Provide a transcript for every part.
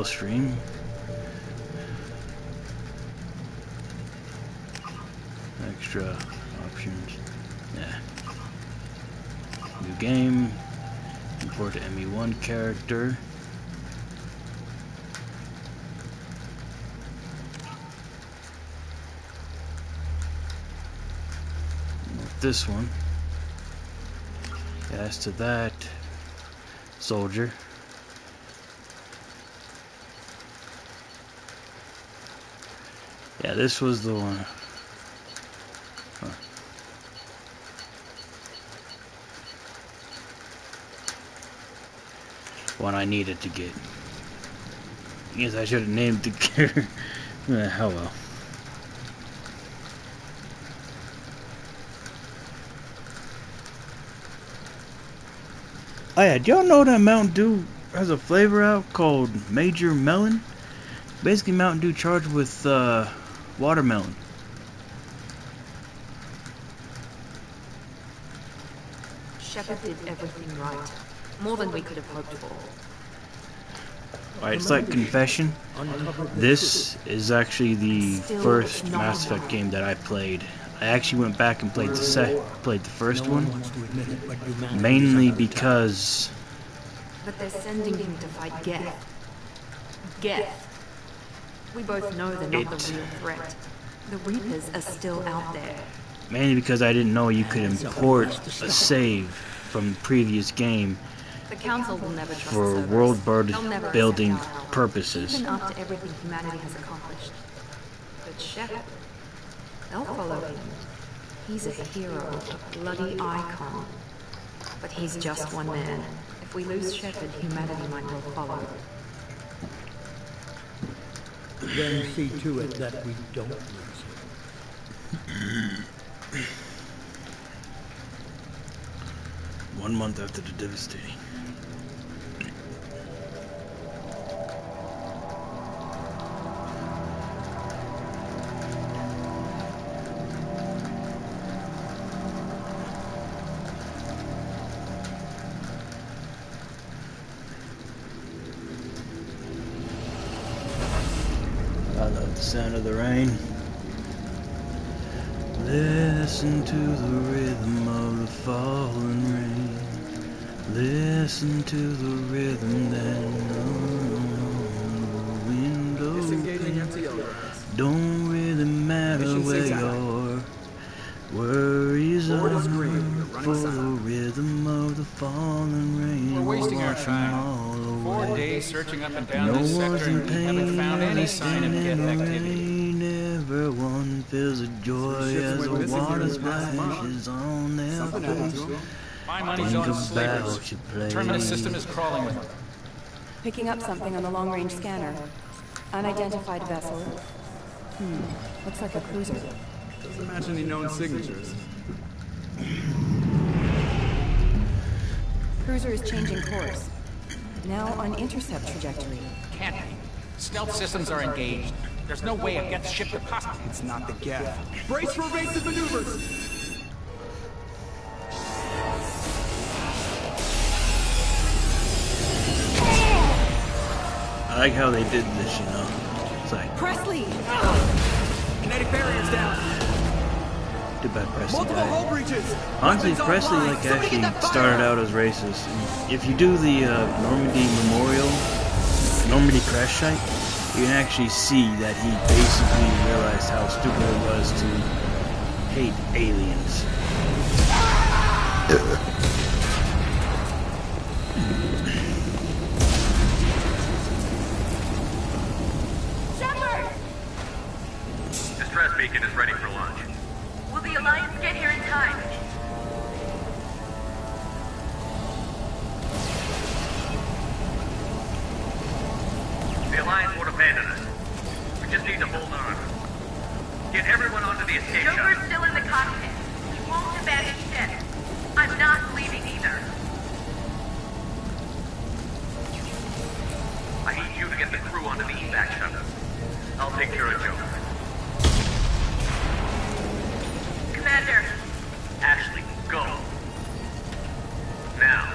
stream. Extra options. Yeah. New game. Import the ME1 character. This one. As to that, soldier. Yeah, this was the one. Huh. One I needed to get. Guess I should have named the character. Oh well. Oh yeah, do y'all know that Mountain Dew has a flavor out called Major Melon? Basically Mountain Dew charged with watermelon. Shepard did everything right. More than we could have hoped for. Alright, it's like confession. This is actually the first Mass Effect game that I played. I actually went back and played the first one, mainly because. But they're sending him to fight Geth. Geth. We both know they're not the real threat. The Reapers are still out there. Mainly because I didn't know you could import a save from the previous game the Council will never trust for world building purposes. Even after everything humanity has accomplished. But Shepard, they'll follow him. He's a hero, a bloody icon. But he's just one man. If we lose Shepard, humanity might well follow. Then see to it that we don't lose him. 1 month after the devastating. I love the sound of the rain. Listen to the rhythm of the falling rain. Listen to the rhythm that on the window pane. Don't really matter where your worries are, for the rhythm of the falling rain. We're wasting our time. 4 days searching up and down this sector and we haven't found any sign of Geth activity. Everyone feels a joy as the water splashes on their face. My money's on slavers. Terminus system is crawling with them. Picking up something on the long-range scanner. Unidentified vessel. Looks like a cruiser. Doesn't match any known signatures. Cruiser is changing course. Now on intercept trajectory. Can't be. Stealth systems are engaged. There's no way a Geth ship could possibly. It's not the Geth. Brace for evasive maneuvers! I like how they did this, you know. It's like Presley! Kinetic barriers down! too bad Presley Multiple hull died. breaches! Honestly, Presley like actually started out as racist. And if you do the Normandy Memorial, Normandy crash site, you can actually see that he basically realized how stupid it was to hate aliens. Shepard! Distress beacon is ready for launch. Will the Alliance get here in time? The Alliance won't abandon us. We just need to hold on. Get everyone onto the escape Joker's shuttle. still in the cockpit. He won't abandon ship. I'm not leaving either. I need you to get the crew onto the evac shuttle. I'll take care of Joker. Commander. Ashley, go. Now.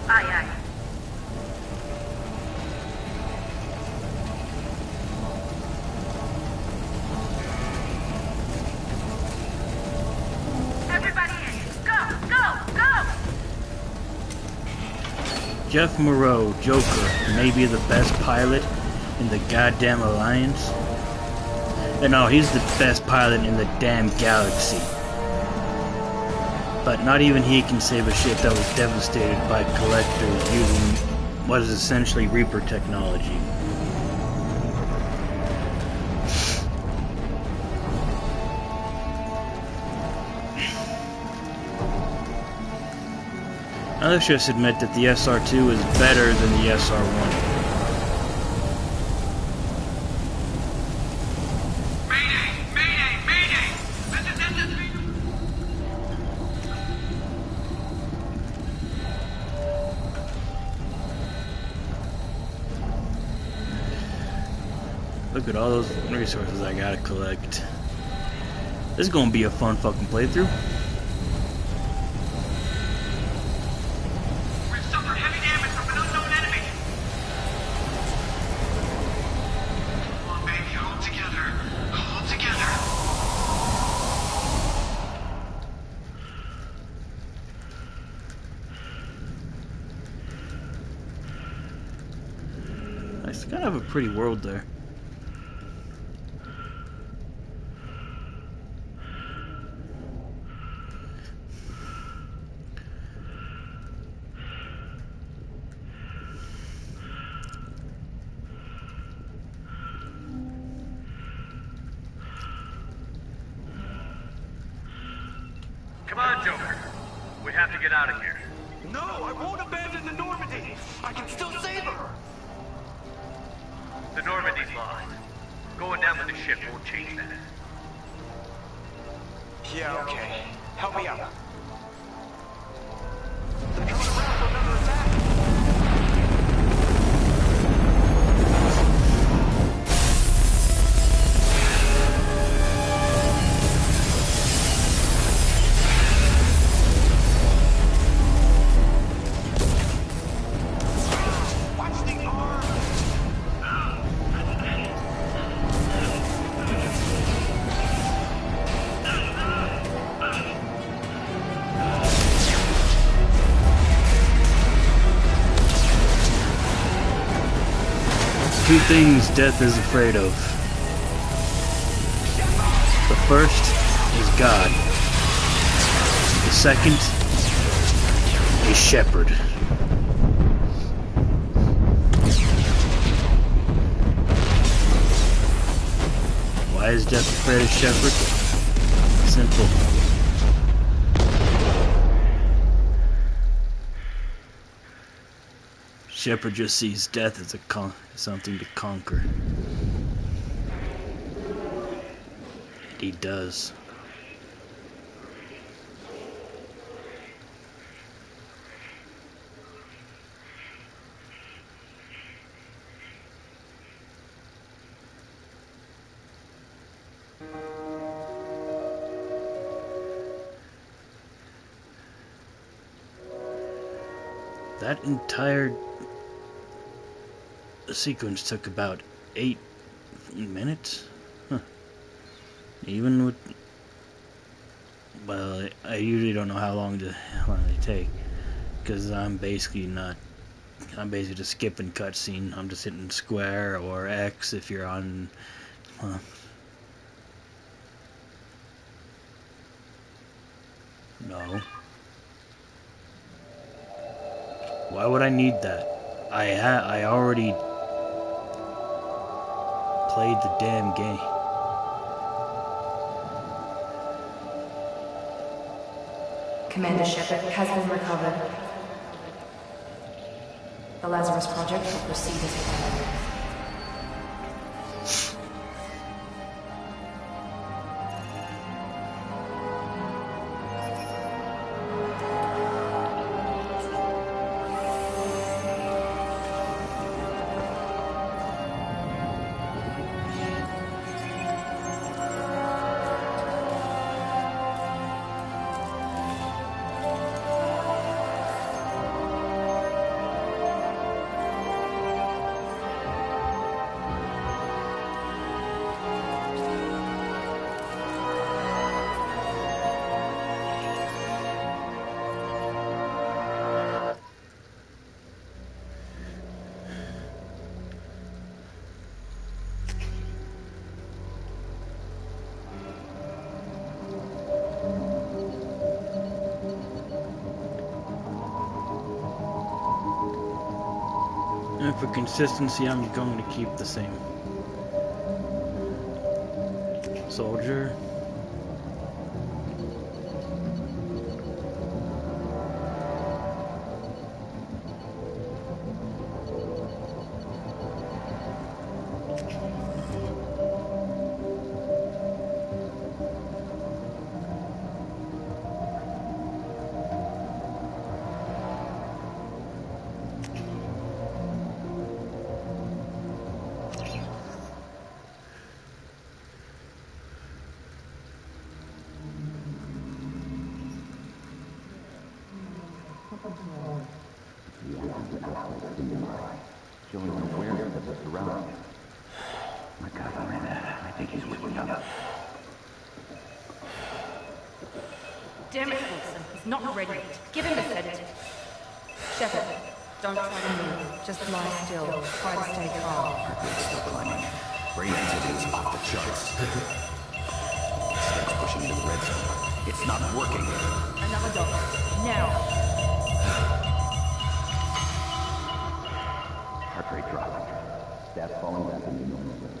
Aye, aye. Jeff Moreau, Joker, maybe the best pilot in the goddamn Alliance? No, he's the best pilot in the damn galaxy. But not even he can save a ship that was devastated by collectors using what is essentially Reaper technology. Now let's just admit that the SR2 is better than the SR1. Look at all those resources I gotta collect. This is gonna be a fun fucking playthrough. We've suffered heavy damage from an unknown enemy. Come on, baby, hold together. Hold together. It's kind of a pretty world there. Come on, Joker. We have to get out of here. No, I won't abandon the Normandy. I can still save her. The Normandy's lost. Going down with the ship won't change that. Yeah, okay. Help me out. They're coming around for another attack. Two things death is afraid of. The first is God. The second is Shepard. Why is death afraid of Shepard? Simple. Shepard just sees death as something to conquer. And he does. That entire sequence took about 8 minutes? Huh. Even with... Well, I usually don't know how long they take. Because I'm basically just skipping cutscene. I'm just hitting square or X if you're on... No. Why would I need that? I already played the damn game. Commander Shepard has been recovered. The Lazarus Project will proceed as planned. For consistency, I'm going to keep the same. Soldier. Showing awareness of the surroundings. My God, Miranda, I think he's waking up. Damn it, Wilson. He's not ready yet. Give him a sedative. Shepard, don't try to move. Just lie still. Try to stay calm. Heart rate's still climbing. Brain activity is off the charts. Starts pushing into the red zone. It's not working. Another dose. Now. Heart rate dropping. Stats falling back into normal range.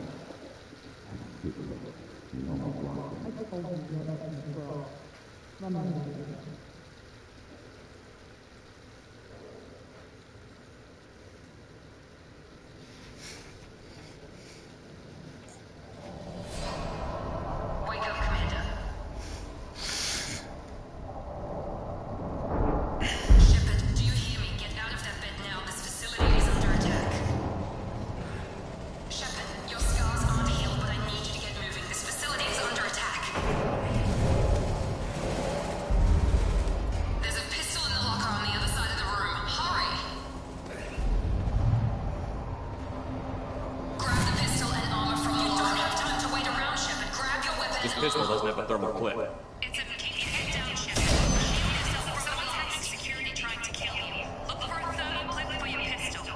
Wake up, Commander. Shepard, do you hear me? Get out of that bed now. This facility is under attack. Shepard, your scars aren't healed, but I need you to get moving. This facility is under attack. There's a pistol in the locker on the other side of the room. Hurry! Grab the pistol and armor from you. Don't have time to wait around, Shepard. Grab your weapon. This pistol doesn't have a thermal clip. It's a keep your head down, Shepard. Shield yourself. Someone's having security trying to kill you. Look for a thermal clip for your pistol.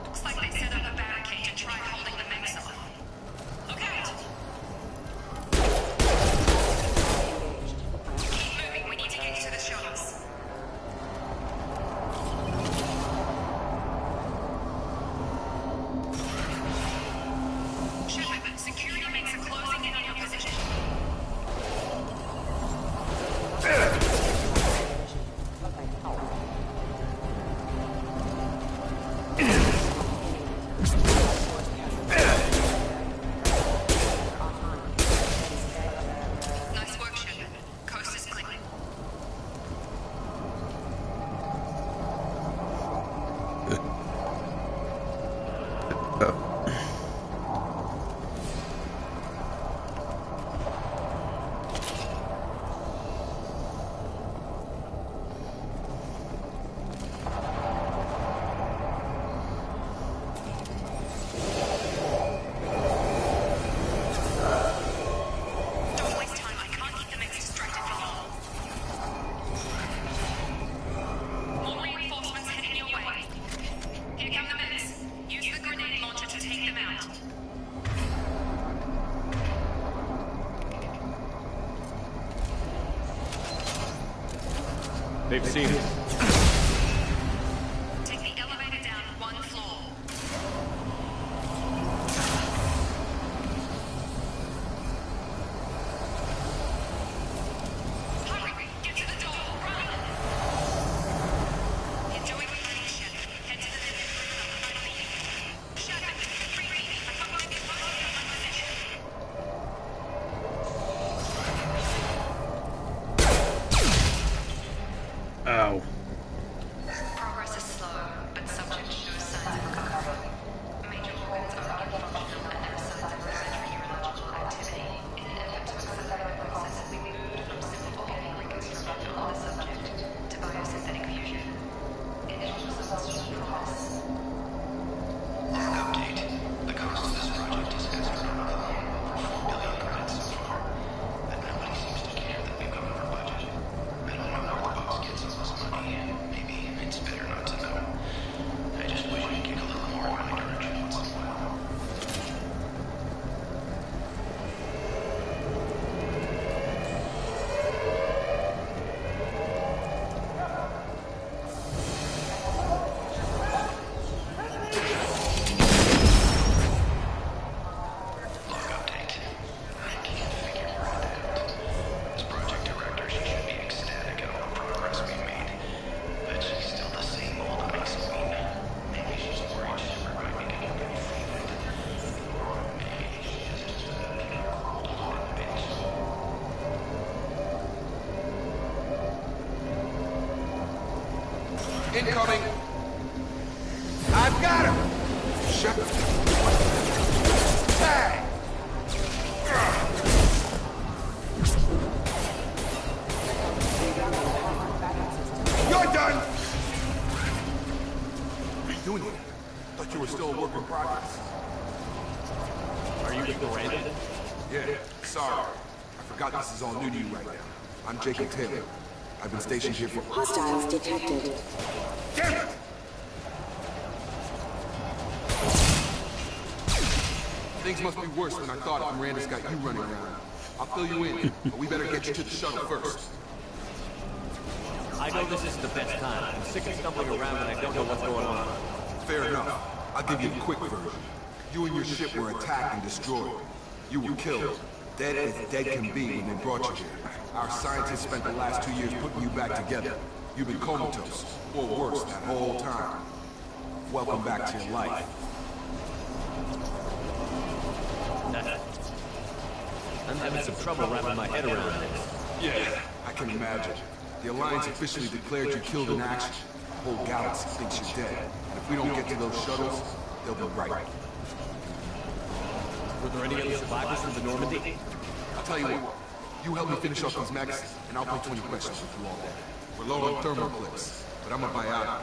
Looks like they set up a barricade to try holding the mechs off. Look out! Keep moving. We need to get you to the shuttles. Shepard, security makes a closing in on your position. Nice work, Shepard. Coast is clear. Don't waste time. I can't keep the mechs distracted for long. More reinforcements heading your way. Here come the mechs. Use the grenade launcher to take them out. They've seen it. Take the elevator down one floor. Hurry! Get to the door! Run! You're doing great, Shepard. Head to the middle. Shepard, free me. I can't find you close enough my position. Ow. Incoming! I've got him! Shut the... Tag! You're done! What are you doing here? Thought you were still a work in progress. Are you with Miranda? Yeah, sorry. I forgot this is all new to you right now. I'm Jacob Taylor. I've been stationed here for... Hostiles detected. Damn it! Things must be worse than I thought if Miranda's got you running around. I'll fill you in, but we better get you to the shuttle first. I know this isn't the best time. I'm sick of stumbling around and I don't know what's going on. Fair enough. I'll give you a quick version. You and your ship were attacked and destroyed. You were killed. Dead as dead can be when they brought you here. Our scientists spent the last 2 years putting you back together. You've been comatose, or worse, that whole time. Welcome back to your life. I'm having some trouble wrapping my head around this. Yeah, I can imagine. The Alliance officially declared you killed in action. The whole galaxy thinks you're dead. And if we don't get to those shuttles, they'll be right. Were there any other survivors from the Normandy? I'll tell you what. You help me finish off these mechs, and I'll play 20 questions with you all day. We're low on thermal clips, but I'm a biotic.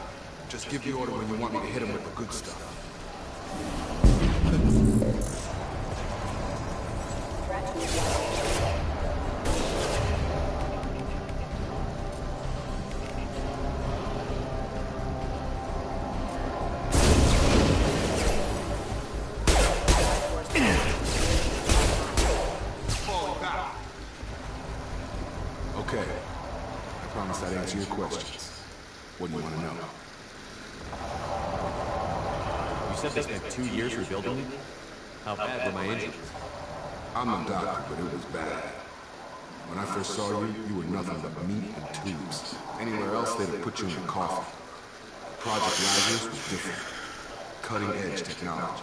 Just give the order when you want me to hit them with the good stuff. Okay. I promise I'd answer your questions. What do you want to know? You said they spent 2 years rebuilding me? How bad were my injuries? I'm no doctor, but it was bad. When I first saw you, you were nothing but meat and tubes. Anywhere else, they'd have put you in a coffin. Project Lazarus was different. Cutting-edge technology.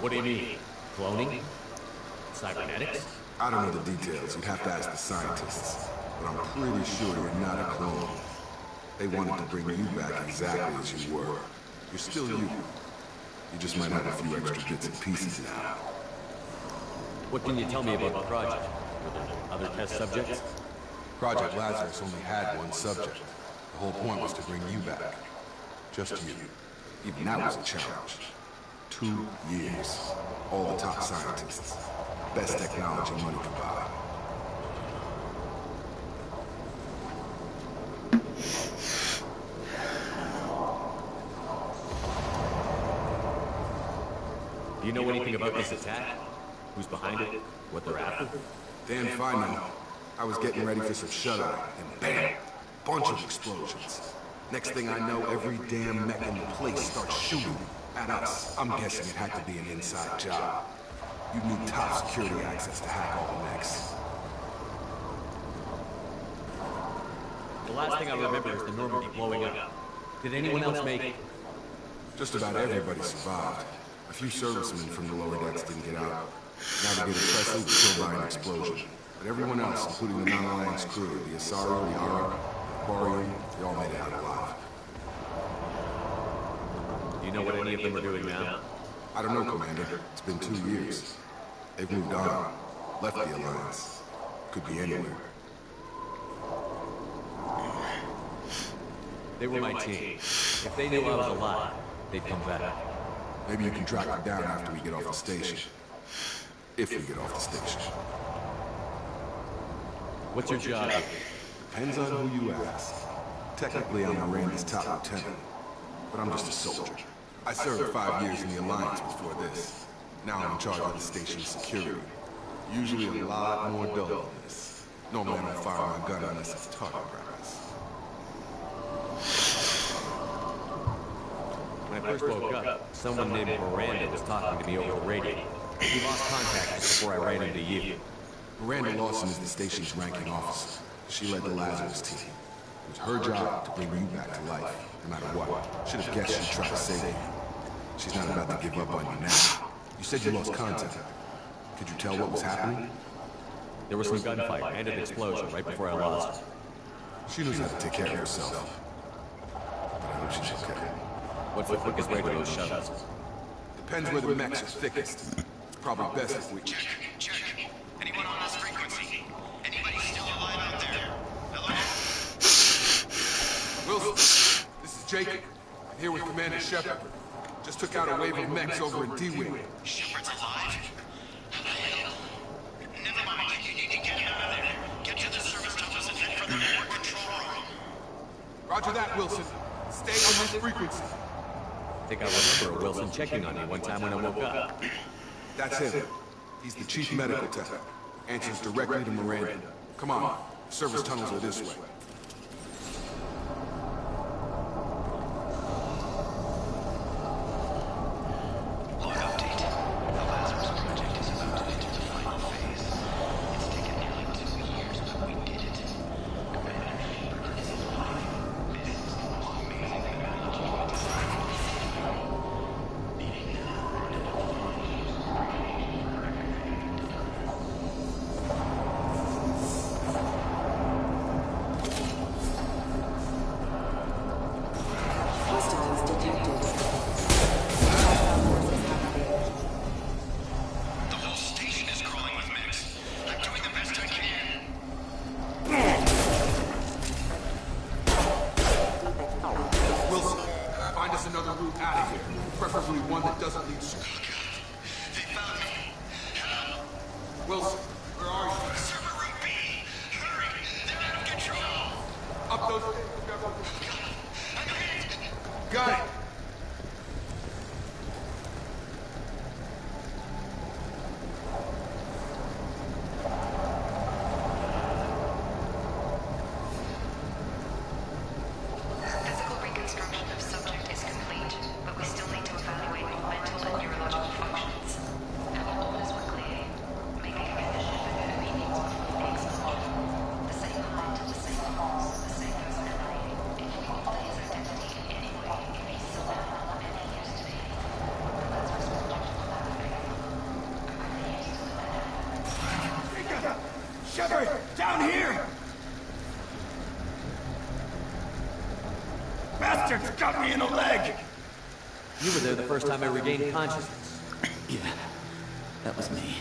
What do you mean? Cloning? Cybernetics? I don't know the details. You'd have to ask the scientists. But I'm pretty sure you're not a clone. They wanted to bring you back exactly as you were. You're still you. You just might have a few extra bits and pieces now. What can you tell me about the project? Were there other test subjects? Project Lazarus only had one subject. The whole point was to bring you back. Just you. Even that was a challenge. 2 years. All the top scientists. Best technology money could buy. Do you know anything about this attack? Who's behind it? What they're after? Damn if I know. I was getting ready for some shut-eye, and bam! Bunch of explosions. Next thing I know, every damn mech in the place starts shooting at us. I'm guessing it had to be an inside job. You need top security access to hack all the mechs. The last thing I remember is the Normandy blowing up. Did anyone else make it? Just about everybody survived. A few servicemen from the lower decks didn't get out. Navigator Presley was killed by an explosion. But everyone else, including the non-Alliance crew, the Asari, the Arak, the Aquarium, they all made it out alive. Do you know what any of them are doing now? I don't know, Commander. It's been 2 years. They've moved on. Left the Alliance. Could be anywhere. They were my team. If they knew I was alive, they'd come back. Maybe you can track them down after we get off the station. If we get off the station. What's your job? Depends on who you ask. Technically, I'm Miranda's top lieutenant. But I'm just a soldier. I served 5 years in the Alliance before this. Now I'm in charge of the station's security. Usually a lot more dull than this. Normally I don't fire my gun unless it's target practice. When I first woke up, someone named Miranda was talking to me over the radio. We lost contact just before I ran into you. Miranda Lawson is the station's ranking officer. She led the Lazarus team. It was her job to bring you back to life, no matter what. Should have guessed she'd try to save you. She's not about to give up on you now. You said you lost contact. Could you tell what was happening? There was some gunfight and an explosion right before I lost her. She knows how to take care of herself. But I hope she's okay. What's the quickest way to those shuttles? Depends where the mechs are thickest. It's probably best if we... Check. Anyone on this frequency? Anybody still alive out there? Hello? Wilson, this is Jacob. I'm here with Commander Shepard. Just took out a wave of mechs over in D-Wing. Shepard's alive? How the hell? Never mind. You need to get out of there. Get to the service tunnels and head for the network control room. Roger that, Wilson. Stay on this frequency. I think I remember Wilson checking on you one time when I woke up. That's him. He's the chief medical tech. Answers directly to Miranda. Come on. Service tunnels are this way. Log update. The Lazarus project is about to enter the final phase. It's taken nearly 2 years, but we did it. Commander Shepard is alive. This is the most amazing technology we designed. Beating Hostiles detected. The whole station is crawling with mechs. I'm doing the best I can. Wilson, find us another route out of here. Preferably one that doesn't lead... They found me. Wilson, where are you? Server room B. Hurry. They're out of control. Up those stairs. I'm hit. Got it. Physical reconstruction of subject is complete, but we still need to evaluate mental and neurological functions. Our orders were clear. Make a condition who he needs before the explosion. The same height, the same pulse, the same personality. If we alter his identity in any way, if he's still alive and he used to be, the Lazarus project will have a big Jacob! Shepard! Down here! Bastards got me in the leg! You were there the first time I regained consciousness. Yeah, that was me.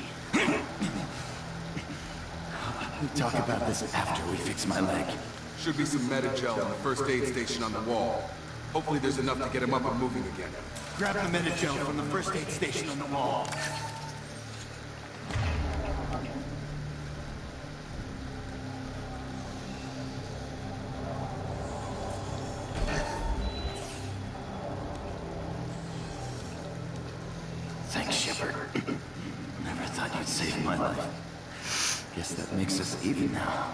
We talk about this after we fix my leg. Should be some Metagel in the first aid station on the wall. Hopefully there's enough to get him up and moving again. Grab the Metagel from the first aid station on the wall. Thanks, Shepard. Never thought you'd save my life. Guess that makes us even now.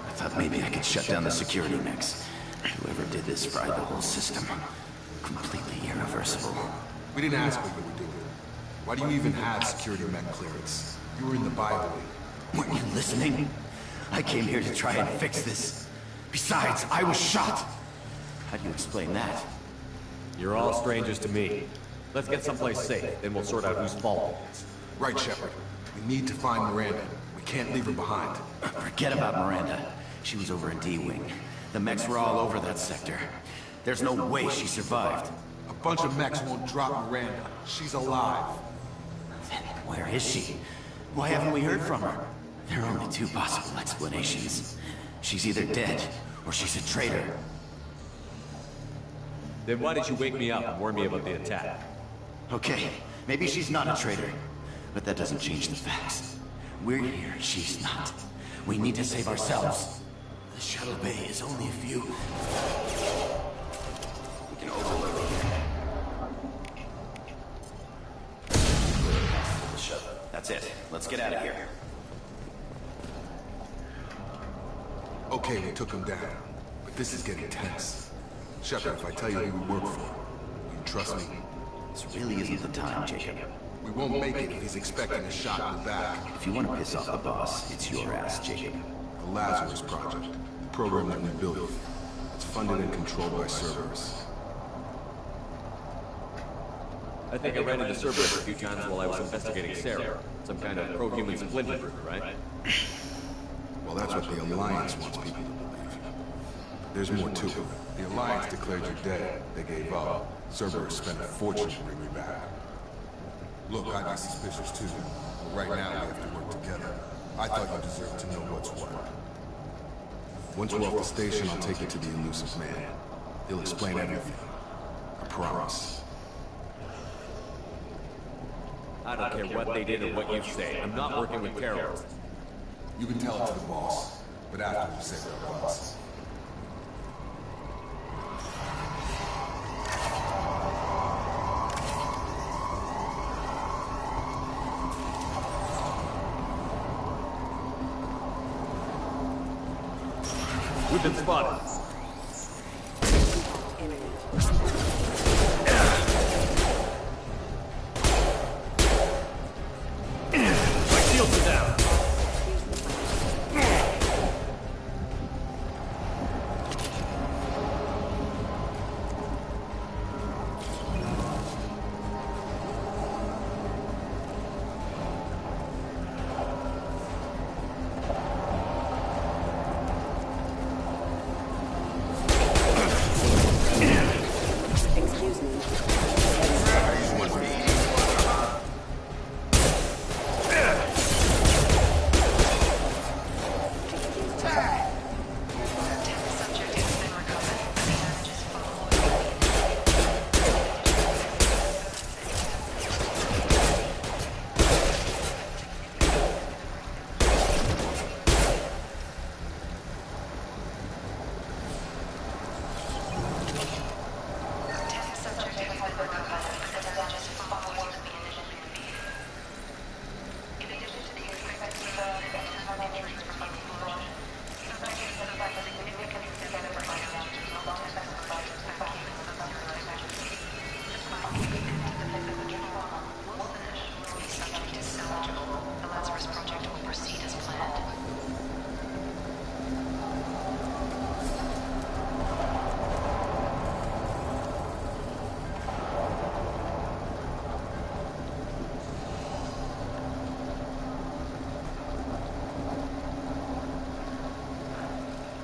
I thought maybe I could shut down the security mechs. Whoever did this fried the whole system. Completely irreversible. We didn't ask what you were doing. Why do you even have security mech clearance? You were in the Bible. Weren't you listening? I came here to try and fix this. Besides, I was shot. How do you explain that? You're all strangers to me. Let's get someplace safe, then we'll sort out whose fault it is. Right, Shepard. We need to find Miranda. We can't leave her behind. Forget about Miranda. She was over in D-Wing. The mechs were all over that sector. There's no way she survived. A bunch of mechs won't drop Miranda. She's alive. Then where is she? Why haven't we heard from her? There are only two possible explanations. She's either dead, or she's a traitor. Then why did you wake me up and warn me about the attack? Okay, maybe she's not a traitor, but that doesn't change the facts. We're here, she's not. We need to save ourselves. The shuttle bay is only a few... We can overload here. That's it. Let's get out of here. Okay, we took him down. But this is getting tense. Shepard, if I tell you who we work for, will you trust me? This really isn't the time, Jacob. We won't make it if he's expecting a shot in the back. If you want to piss off the boss, it's your ass, Jacob. The Lazarus Project. The program that we built. It's funded and controlled by Cerberus. I think I ran into Cerberus a few times while I was investigating Sarah. Some kind of pro-human splinter group, right? Well, that's what the Alliance wants people to believe. There's more to it. The Alliance declared you dead. They gave up. Cerberus spent a fortune to bring you back. Look, I'd be suspicious too. But right now, we have to work together. I thought you deserved to know what's what. Once we're off the station, I'll take you to the elusive man. He'll explain everything. I promise. I don't care what they did or what you say. I'm not working with terrorists. You can tell it to the boss, but after we say our goodbyes. We've been spotted. My shields are down.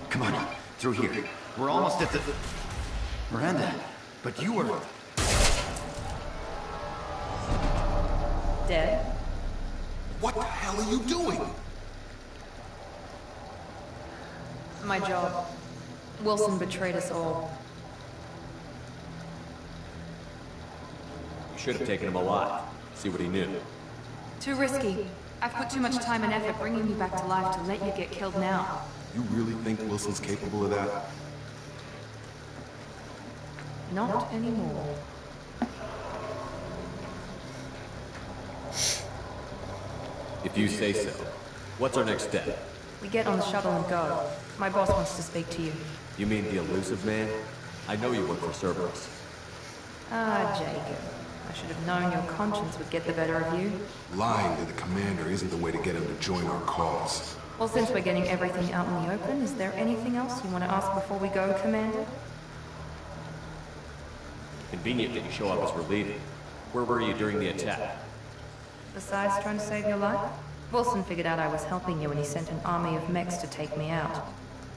Come on, through here. We're almost at the... Miranda, but you were... Dead? What the hell are you doing? My job. Wilson betrayed us all. You should have taken him alive. See what he knew. Too risky. I've put too much time and effort bringing you back to life to let you get killed now. You really think Wilson's capable of that? Not anymore. If you say so. What's our next step? We get on the shuttle and go. My boss wants to speak to you. You mean the elusive man? I know you work for Cerberus. Ah, Jacob. I should have known your conscience would get the better of you. Lying to the commander isn't the way to get him to join our cause. Well, since we're getting everything out in the open, is there anything else you want to ask before we go, Commander? Convenient that you show up as we're leaving. Where were you during the attack? Besides trying to save your life, Wilson figured out I was helping you when he sent an army of mechs to take me out.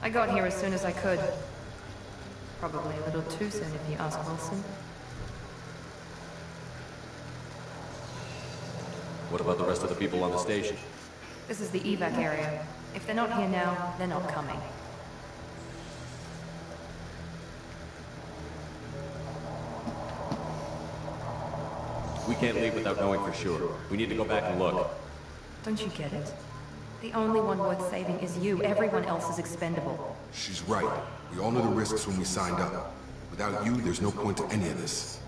I got here as soon as I could. Probably a little too soon if you ask Wilson. What about the rest of the people on the station? This is the evac area. If they're not here now, they're not coming. We can't leave without knowing for sure. We need to go back and look. Don't you get it? The only one worth saving is you. Everyone else is expendable. She's right. We all knew the risks when we signed up. Without you, there's no point to any of this.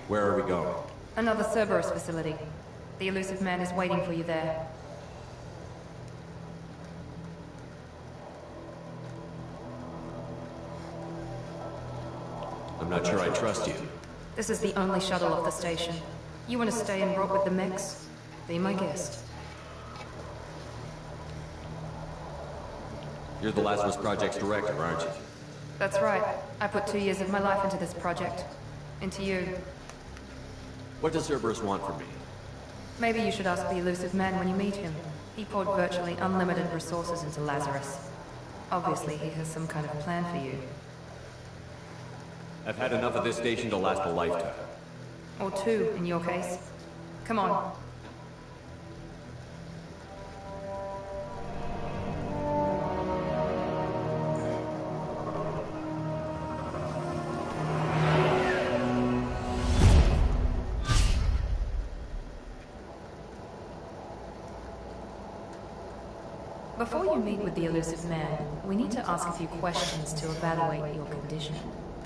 Where are we going? Another Cerberus facility. The elusive man is waiting for you there. I'm not sure I trust you. This is the only shuttle off the station. You want to stay and rot with the mechs? Be my guest. You're the Lazarus Project's director, aren't you? That's right. I put 2 years of my life into this project. Into you. What does Cerberus want from me? Maybe you should ask the elusive man when you meet him. He poured virtually unlimited resources into Lazarus. Obviously, he has some kind of plan for you. I've had enough of this station to last a lifetime. Or two, in your case. Come on. Before you meet with the elusive man, we need to ask a few questions to evaluate your condition.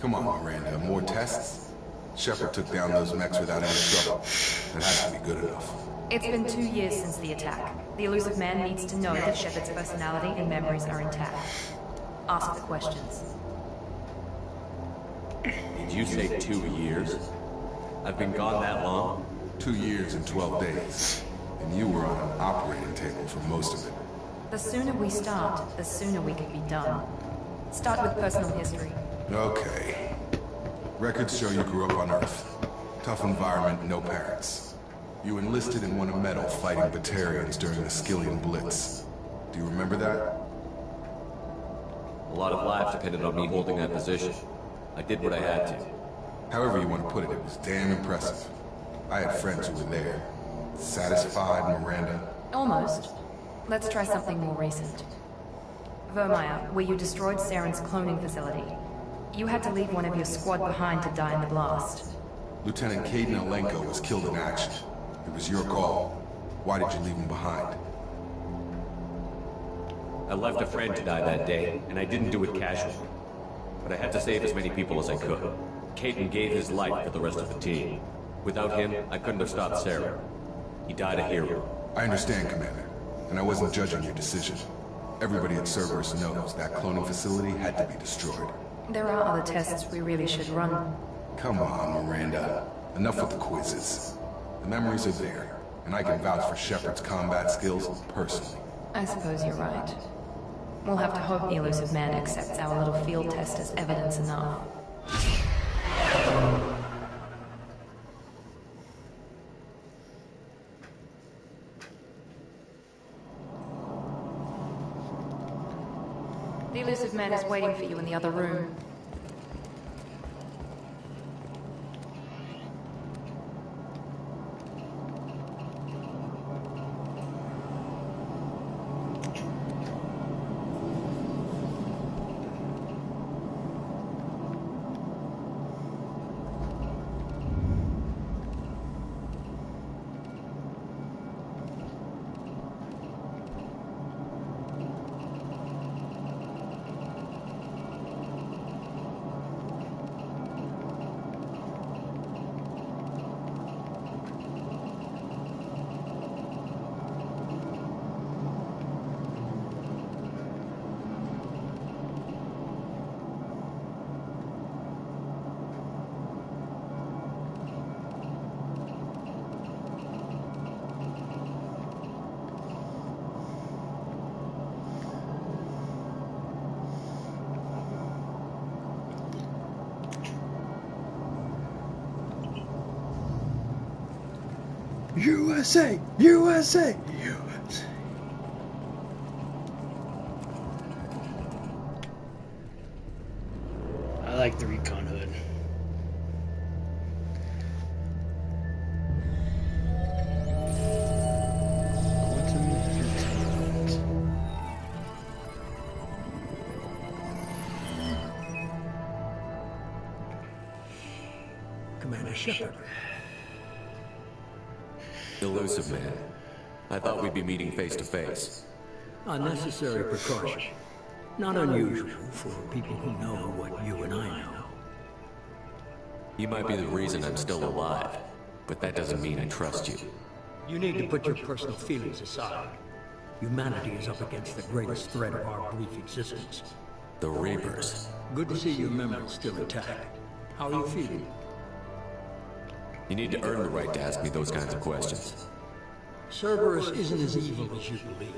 Come on, Miranda, more tests? Shepard took down those mechs without any trouble. That has to be good enough. It's been 2 years since the attack. The elusive man needs to know that Shepard's personality and memories are intact. Ask the questions. Did you say 2 years? I've been gone that long? 2 years and 12 days. And you were on an operating table for most of it. The sooner we start, the sooner we can be done. Start with personal history. Okay. Records show you grew up on Earth. Tough environment, no parents. You enlisted in one of Metal fighting Batarians during the Skillian Blitz. Do you remember that? A lot of lives depended on me holding that position. I did what I had to. However you want to put it, it was damn impressive. I had friends who were there. Satisfied, Miranda? Almost. Let's try something more recent. Vermeer, where you destroyed Saren's cloning facility. You had to leave one of your squad behind to die in the blast. Lieutenant Caden Alenko was killed in action. It was your call. Why did you leave him behind? I left a friend to die that day, and I didn't do it casually. But I had to save as many people as I could. Caden gave his life for the rest of the team. Without him, I couldn't have stopped Saren. He died a hero. I understand, Commander. And I wasn't judging your decision. Everybody at Cerberus knows that cloning facility had to be destroyed. There are other tests we really should run. Come on, Miranda. Enough with the quizzes. The memories are there, and I can vouch for Shepard's combat skills personally. I suppose you're right. We'll have to hope the elusive man accepts our little field test as evidence enough. The elusive man is waiting for you in the other room. USA! USA! USA! I like the recon hood. Quantum containment. Commander Shepard. Elusive man. I thought we'd be meeting face to face. A necessary precaution. Not unusual for people who know what you and I know. You might be the reason I'm still alive, but that doesn't mean I trust you. You need to put your personal feelings aside. Humanity is up against the greatest threat of our brief existence. The Reapers. Good to see your memory still intact. How are you feeling? You need to earn the right to ask me those kinds of questions. Cerberus isn't as evil as you believe.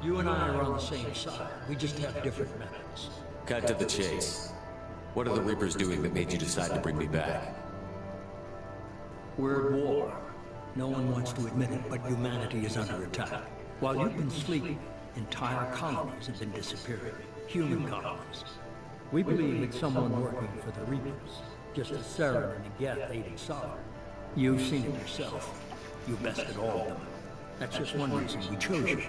You and I are on the same side. We just have different methods. Cut to the chase. What are the Reapers doing that made you decide to bring me back? We're at war. No one wants to admit it, but humanity is under attack. While you've been sleeping, entire colonies have been disappearing. Human colonies. We believe it's someone working for the Reapers, just as Saren and the Geth aided Sovereign. You've seen it yourself. You bested all of them. That's just one reason we chose you.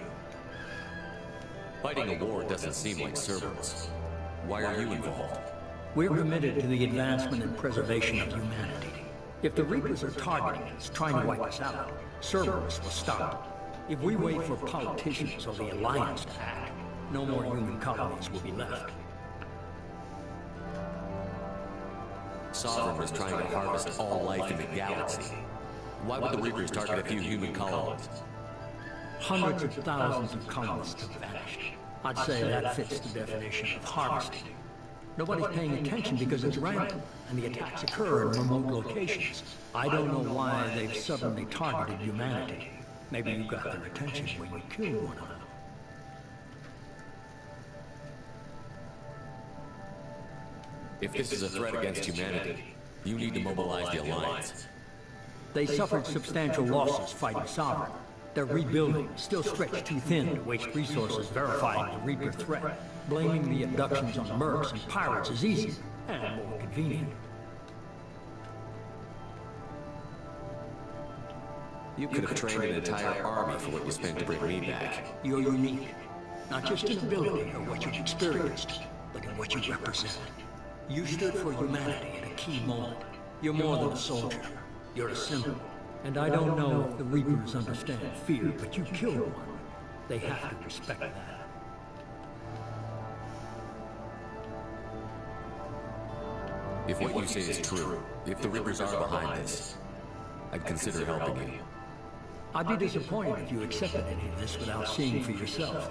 Fighting a war doesn't seem like Cerberus. Why are you involved? We're committed to the advancement and preservation of humanity. If the Reapers are targeting us, trying to wipe us out, Cerberus will stop. If we wait for politicians or the Alliance to act, no more human colonies will be left. Sovereign was trying to harvest all life in the galaxy. Why would the Reapers target a few human colonies? Hundreds of thousands of colonists have vanished. I'd say that fits the definition of harvesting. Nobody's paying attention because it's random, and the attacks occur in remote locations. I don't know why they've suddenly targeted humanity. Maybe you got their attention when you killed one of them. If this is a threat against humanity, you need to mobilize the Alliance. They suffered substantial losses fighting Sovereign. They're rebuilding, still stretched too thin to waste resources verifying the Reaper threat. Blaming the abductions on mercs and pirates is easy, and more convenient. You could have trained an entire army for what you spent to bring me back. You're unique. Not just in ability or what you've experienced, but in what you represent. You stood for humanity at a key moment. You're more than a soldier. You're a symbol. And I don't know if the Reapers understand fear, but you killed one. They have to respect that. If what you say is true, if the Reapers are behind this, I'd consider helping you. I'd be disappointed if you accepted any of this without seeing for yourself.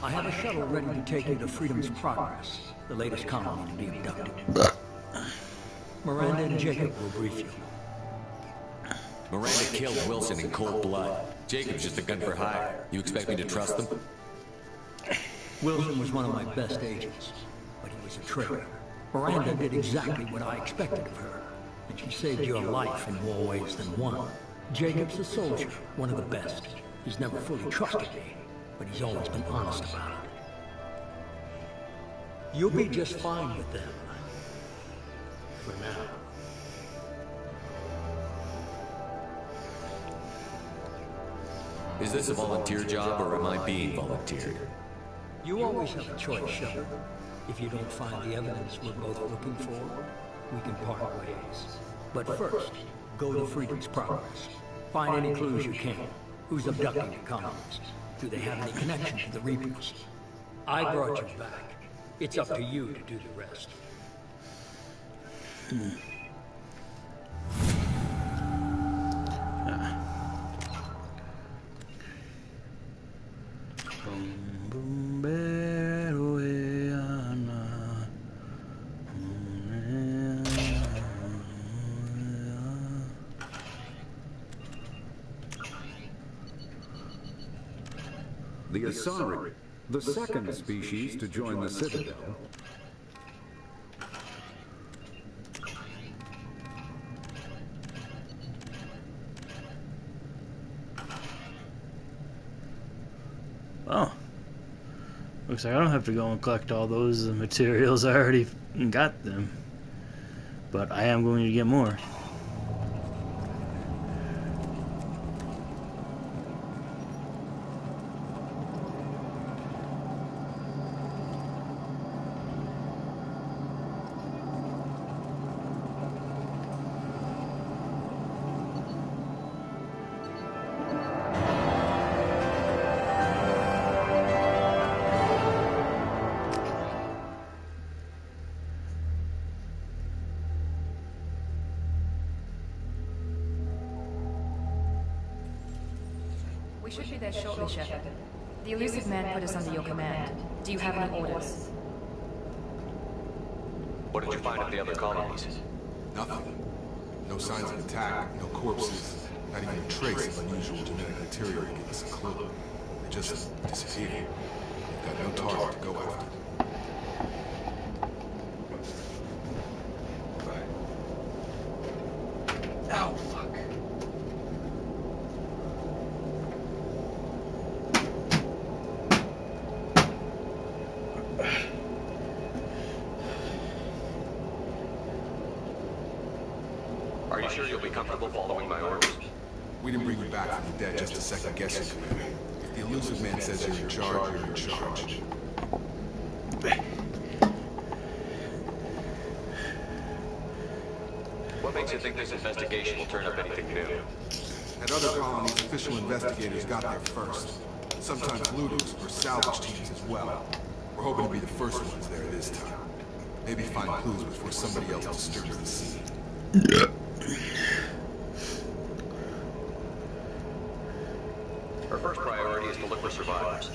I have a shuttle ready to take you to Freedom's Progress, the latest colony to be abducted. Miranda and Jacob will brief you. Miranda killed Wilson in cold blood. Jacob's just a gun for hire. You expect me to trust them? Wilson was one of my best agents, but he was a traitor. Miranda did exactly what I expected of her, and she saved your life in more ways than one. Jacob's a soldier, one of the best. He's never fully trusted me, but he's always been honest about it. You'll be just fine with them. For now. Is this a volunteer job, or am I being volunteered? You always have a choice, Shepard. If you don't find the evidence we're both looking for, we can part ways. But first, go to Freedom's Progress. Find any clues you can. Who's abducting the colonists? Do they have any connection to the Reapers? I brought you back. It's up to you to do the rest. The Asari, the second species to join the Citadel. Oh. Looks like I don't have to go and collect all those materials. I already got them. But I am going to get more. We should be there shortly, Shepard. The elusive man put us under your command. Do you have any orders? What did you find at the other colonies? Nothing. No signs of attack, no corpses, not even a trace of unusual genetic material to give us a clue. They just disappeared. We've got no target to go after. Are you sure you'll be comfortable following my orders? We didn't bring you back from the dead just to second guess you, Commander. If the elusive man says you're in charge, you're in charge. What makes you think this investigation will turn up anything new? At other colonies, official investigators got there first. Sometimes looters or salvage teams as well. We're hoping to be the first ones there this time. Maybe find clues before somebody else disturbs the scene. Our first priority is to look for survivors.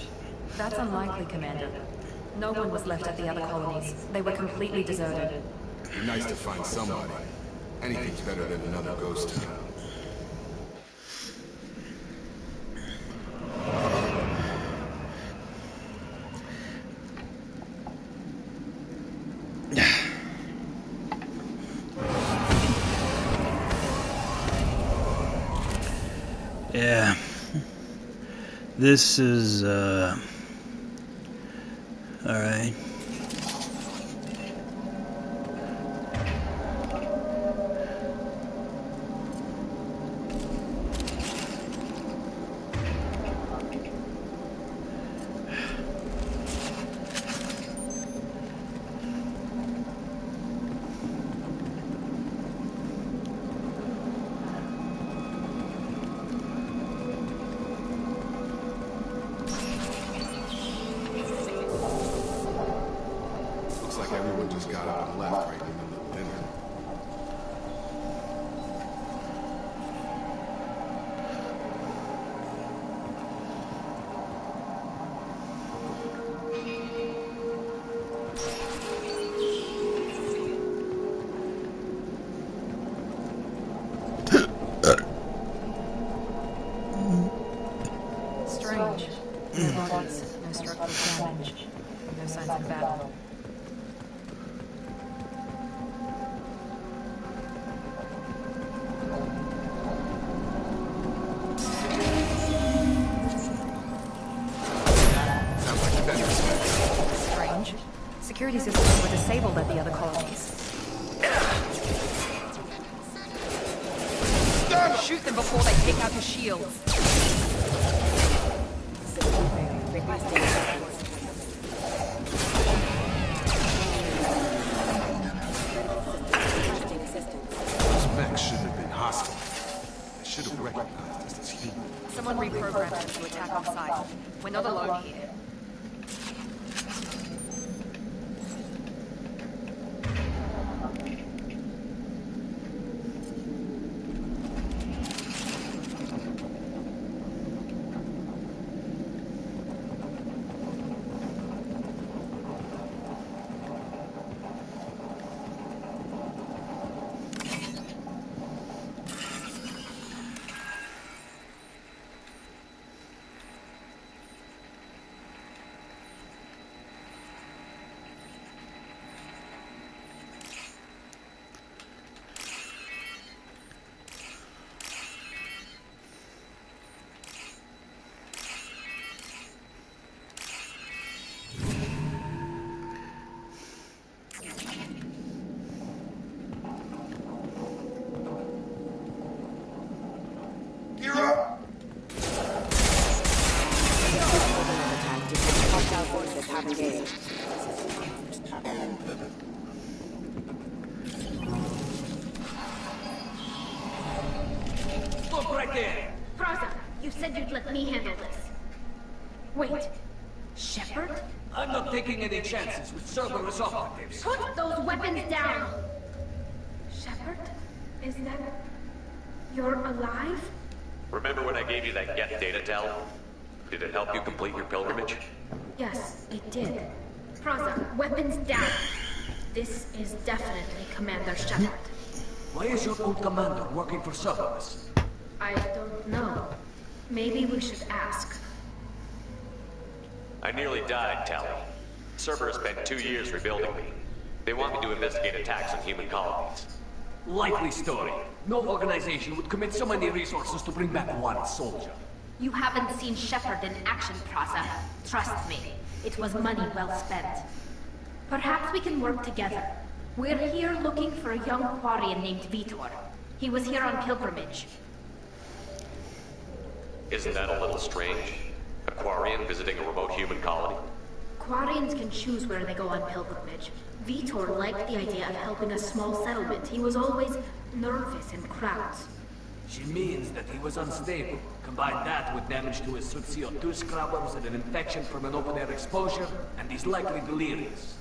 That's unlikely, Commander. No one was left at the other colonies. They were completely deserted. It'd be nice to find somebody. Anything's better than another ghost town. Yeah. This is, alright. Looks like everyone just got up and left right in the middle of dinner. Strange. No bodies, no structural damage, no signs of battle. Strange. Security systems were disabled at the other colonies. Shoot them before they take out your shields. Those mechs shouldn't have been hostile. They should have recognized us as human. Someone reprogrammed them to attack our site. We're not alone here. Stop right there! Praza, you said you'd let me handle this. Wait, Shepard? I'm not taking any chances with Cerberus operatives. Put those weapons down! Shepard? Is that... You're alive? Remember when I gave you that get data tell? Did it help you complete your pilgrimage? Yes, it did. Praza, weapons down! This is definitely Commander Shepard. Why is your old commander working for Cerberus? I don't know. Maybe we should ask. I nearly died, Tally. Cerberus spent 2 years rebuilding me. They want me to investigate attacks on human colonies. Likely story. No organization would commit so many resources to bring back one soldier. You haven't seen Shepard in action, Praza. Trust me, it was money well spent. Perhaps we can work together. We're here looking for a young Quarian named Vitor. He was here on pilgrimage. Isn't that a little strange? A Quarian visiting a remote human colony? Quarians can choose where they go on pilgrimage. Vitor liked the idea of helping a small settlement. He was always nervous in crowds. She means that he was unstable. Combine that with damage to his suit CO2 scrubbers and an infection from an open-air exposure, and he's likely delirious.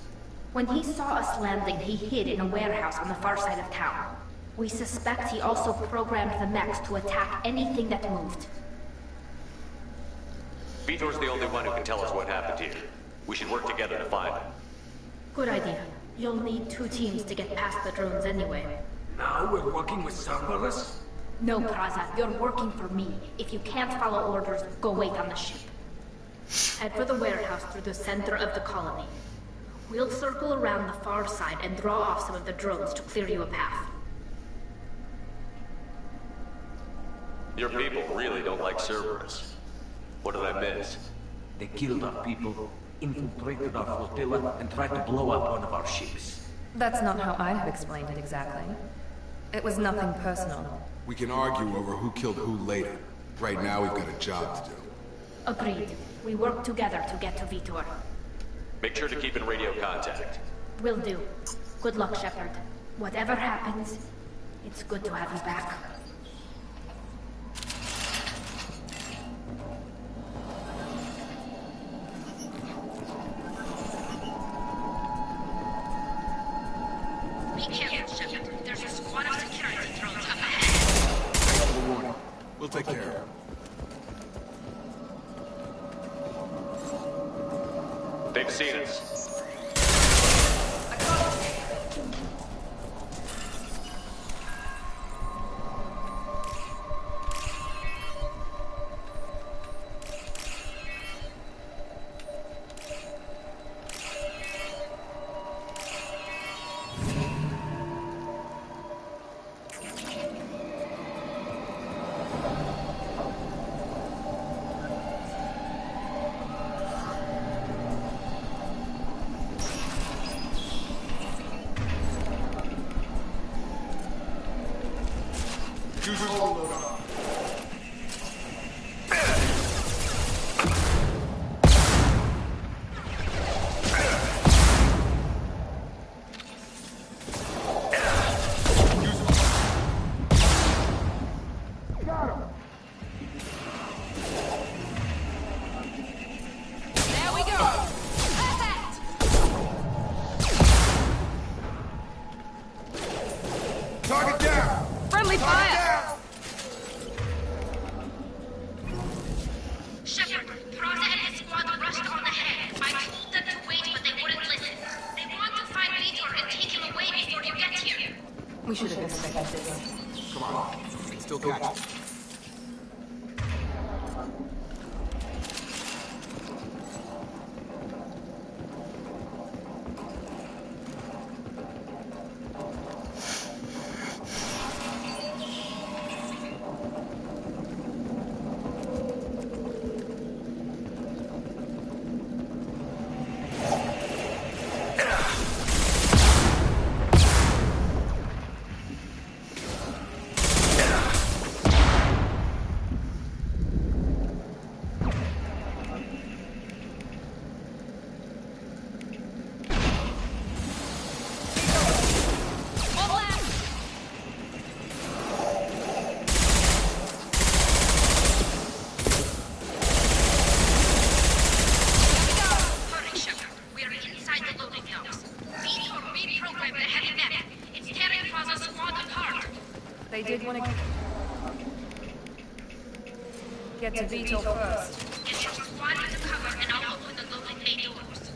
When he saw us landing, he hid in a warehouse on the far side of town. We suspect he also programmed the mechs to attack anything that moved. Vitor's the only one who can tell us what happened here. We should work together to find him. Good idea. You'll need 2 teams to get past the drones anyway. Now we're working with Cerberus? No, Praza, you're working for me. If you can't follow orders, go wait on the ship. Head for the warehouse through the center of the colony. We'll circle around the far side and draw off some of the drones to clear you a path. Your people really don't like Cerberus. What did I miss? They killed our people, infiltrated our flotilla, and tried to blow up one of our ships. That's not how I'd have explained it exactly. It was nothing personal. We can argue over who killed who later. Right now, we've got a job to do. Agreed. We work together to get to Vitor. Make sure to keep in radio contact. Will do. Good luck, Shepard. Whatever happens, it's good to have you back. Be careful, Shepard. There's a squad of security drones up ahead. Thanks for the warning. We'll take care of it. They've seen us. We should have expected this. Come on. Still catch it. They did want to get to Vitor first. Get your squad into cover and I'll open the loading bay doors.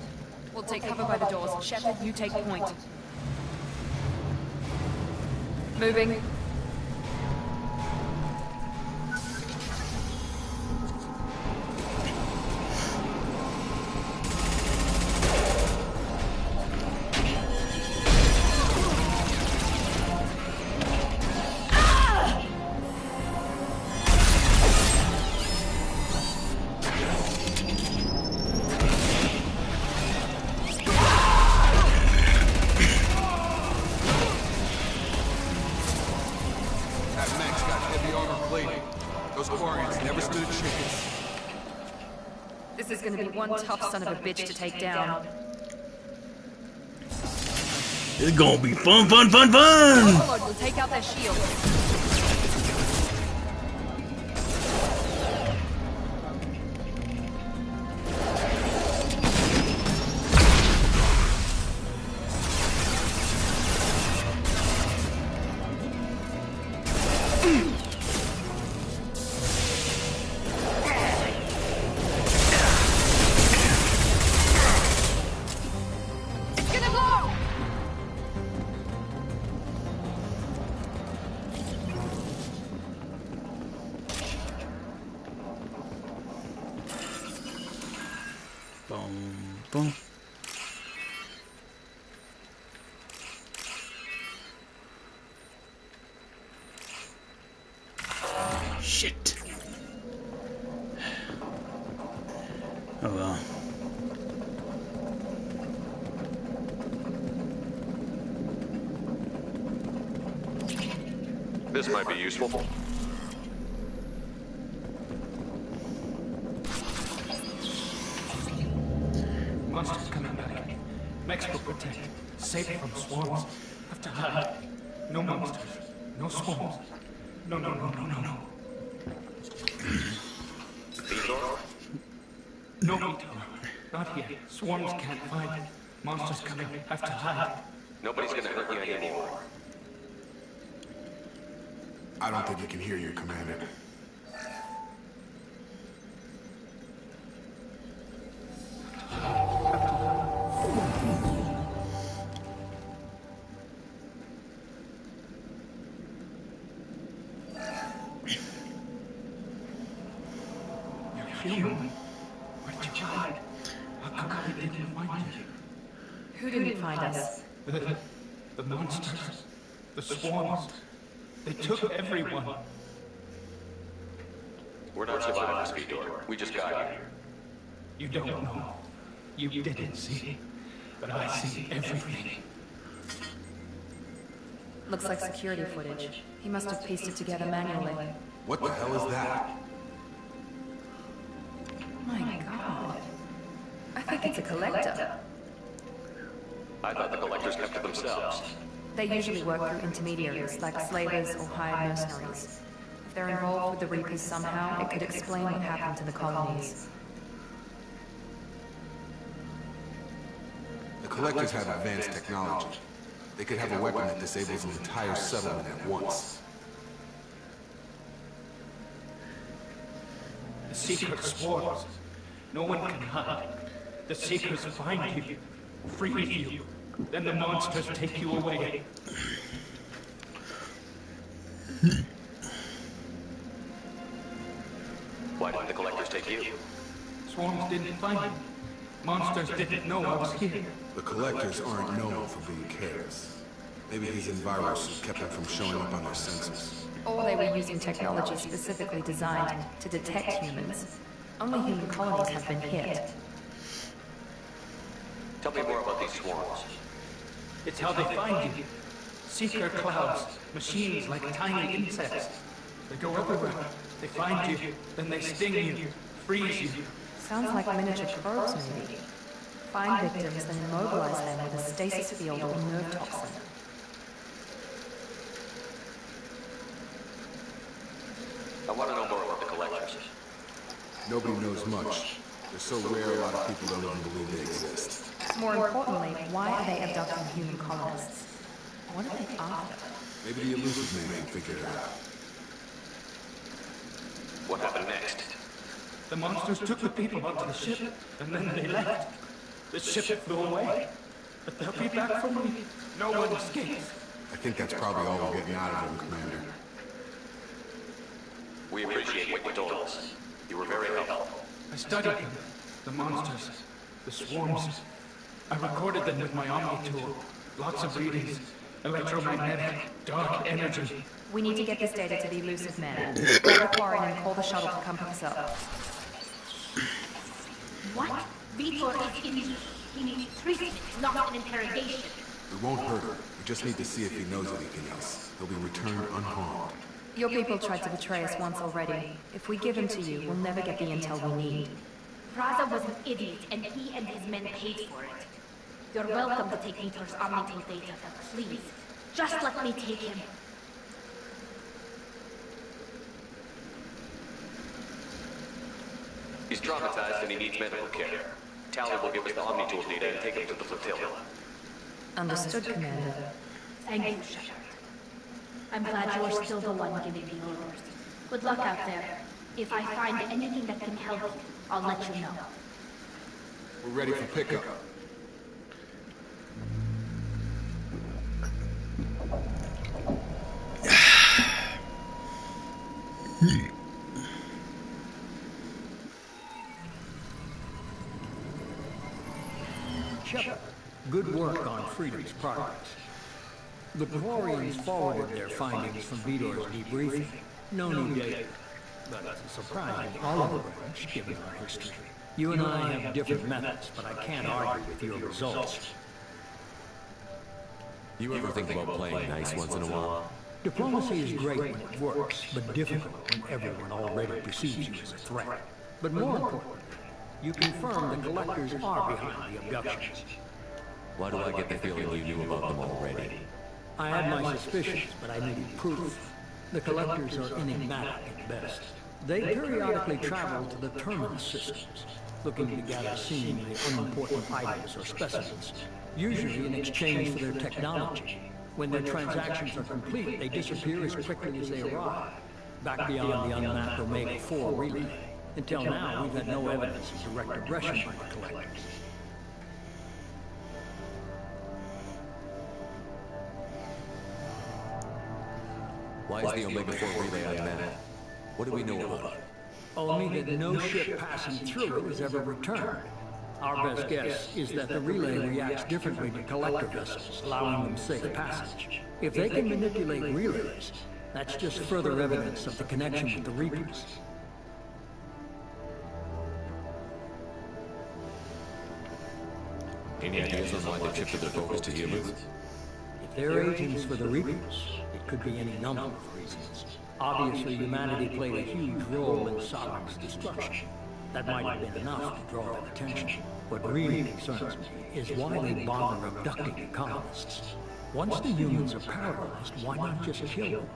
We'll take cover by the doors. Shepard, you take point. Moving. That mech's got heavy armor plating. Those Quarians never stood a chance. This is gonna be one tough son of a bitch to take down. It's gonna be fun, fun, fun, fun! Overlord will take out their shield. Boom, boom. Shit. Oh well. This might be useful. Monsters coming back. Mechs will protect. Safe from swarms. Have to hide. No monsters. No swarms. No. No, Vito. Not here. Swarms can't find. Monsters coming. Have to hide. Nobody's gonna hurt you anymore. I don't think he can hear you, Commander. You're human. Where'd you hide? How come they didn't find you? Who didn't find us? The monsters. The swarms. They took everyone. We're not survivors, Vitor. We just got here. You don't know. You didn't see. But I see everything. Looks like security footage. He must have pieced it together manually. What the hell is that? My god. I think it's a collector. I thought the collectors kept to themselves. They usually work through intermediaries, like slavers or hired mercenaries. If they're involved with the Reapers somehow, it could explain what happened to the colonies. The collectors have advanced technology. They could have a weapon that disables an entire settlement at once. The secret swarms. No one can hide. The Seekers find you, free you. Then the monsters take you away. Why didn't the collectors take you? Swarms didn't find me. Monsters didn't know I was here. The collectors aren't known for being careless. Maybe his envirosuit kept them from showing up on their sensors. Or they were using technology specifically designed to detect humans. Only human colonies have been hit. Tell me more about these swarms. It's how they find you. Seeker clouds, machines like tiny insects. They go everywhere. They find you, then they sting you, freeze you. Sounds like miniature probes, maybe. Find victims, then immobilize them with a stasis field or nerve toxin. I want to know more about the collectors. Nobody knows much. They're so rare, a lot of people don't even believe they exist. More importantly, why are they abducting human colonists? What are they after? Maybe the elusive man can figure it out. What happened next? The monsters took the people onto the ship, and then they left. The ship flew away. But they'll be back for me. No one escapes. I think that's probably all we're getting out of him, Commander. We appreciate what you told us. You were very helpful. I studied them. The monsters. The swarms. I recorded them with my Omni tool. Lots of readings. Electromagnetic, dark energy. We need to get this data to the elusive man. Grab the quarry and call the shuttle to come pick us up. What? Vitor is in treatment, not an interrogation. We won't hurt him. We just need to see if he knows anything else. He'll be returned unharmed. Your people tried to betray us once already. If we give him to you, we'll never get the intel we need. Raza was an idiot, and he and his men paid for it. You're welcome to take Vitor's omnitool data, but please, just let me take him. He's traumatized and he needs medical care. Tally will give us the Omnitool data and take him to the flotilla. Understood, Commander. Thank you, Shepard. I'm glad you are still the one giving the orders. Good luck out there. If I find anything that can help you, I'll let you know. We're ready for pickup. Shepard, good work on Freedom's progress. The Quarians forwarded their findings from Vitor's debriefing. No new data, but it's a surprising olive branch given our history. You and I have different methods, but I can't argue with your results. You ever think about playing nice once in a while? Diplomacy is great when it works, but difficult when everyone already perceives you as a threat. But more importantly, you confirm the collectors are behind the abductions. Why do I get the feeling you knew about them already? I had my suspicions, but I needed proof. The collectors are enigmatic at best. They periodically travel to the terminus systems, looking to gather seemingly unimportant items or specimens, usually in exchange for their technology. When their transactions are complete, they disappear as quickly as they arrive, back beyond the unmapped Omega-4 relay. Until now, we've had no evidence of direct aggression by the collectors. Why is the Omega-4 relay unmanned? What do we know about it? Only that no ship passing through it has ever returned. Our best guess is that the relay reacts differently to collector vessels, allowing them safe passage. If they can manipulate relays, that's just further evidence of the connection with the Reapers. Any ideas on why they shifted their focus to humans? If they're agents for the Reapers, it could be any number of reasons. Obviously, humanity played a huge role in Sodom's destruction. That might have been enough to draw their attention. What really concerns me is why they bother abducting the colonists. Once the humans are paralyzed, why not just kill them?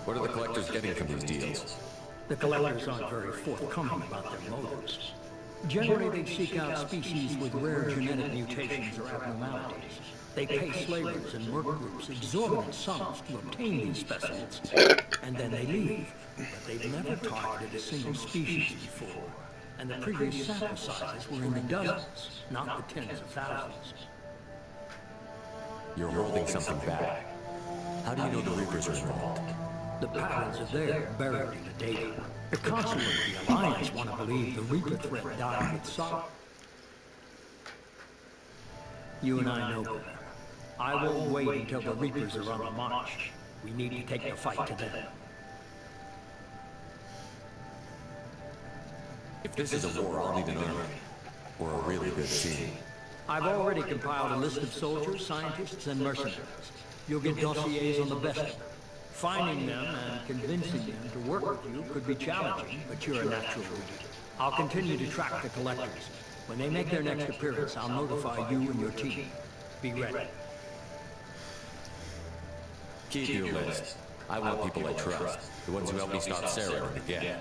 What are the collectors getting from these deals? The collectors aren't very forthcoming about their motives. Generally, they seek out species with rare genetic mutations or abnormalities. They pay slavers and work groups exorbitant sums to obtain these specimens, and then they leave. But they've never targeted a single species before, and the previous sample sizes were in the dozens, not the tens of thousands. You're holding something back. How do you know the Reapers are involved? The patterns are there, buried in the data. The Consulate of the Alliance want to believe the Reaper threat died with Sodom. You and I know better. I won't wait until the Reapers are on the march. We need to take the fight to them. If this is a war, I'll need an army. Or a really good team. I've already compiled a list of soldiers, scientists, and mercenaries. You'll get dossiers on the best of them. Finding them and convincing them to work with you could be challenging, but you're a natural leader. I'll continue to track the collectors. When they make their next appearance, I'll notify you and your team. Be ready. Keep your list. I want people I trust. The ones who helped me stop Sarah and again.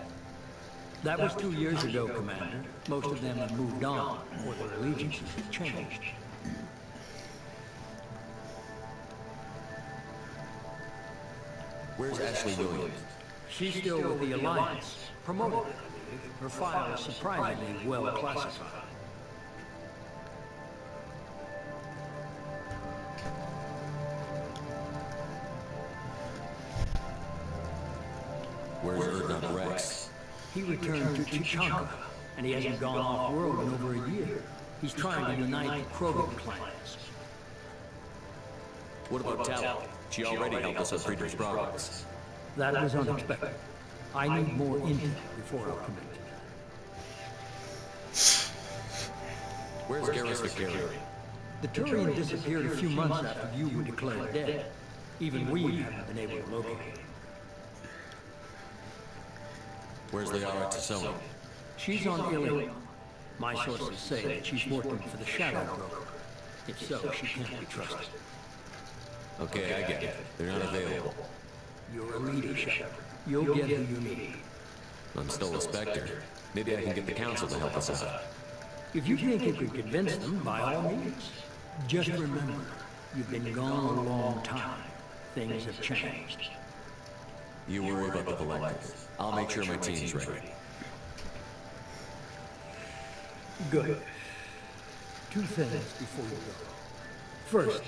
That was 2 years ago, Commander. Most of them have moved on, or their allegiances have changed. Where's Ashley Williams? She's still with the Alliance. Promoted, I believe. Her file is surprisingly well classified. Where's Erdnot Rex? He returned to Chichanka, and he hasn't gone off-world in over a year. He's trying to unite the Krogan clans. What about Tally? She already helped us on Freedom's progress. That was unexpected. I need more intel before I'll commit. Where's Garrus Vicarian? The Turian disappeared a few months after you were declared dead. Even we haven't been able to locate her. Where's Liara Tassoni? She's on Ilium. My sources say that she's working for the Shadow Broker. If so, she can't be trusted. Okay, I get it. They're not available. You're a leader, Shepard. You'll get who you need. I'm still a Spectre. Maybe I can get the Council to help us out. If you think you could convince them, by all means. Just remember, you've been gone a long time. Things have changed. You worry about the Collectors. I'll make sure my team's ready. Good. Two things before you go. First,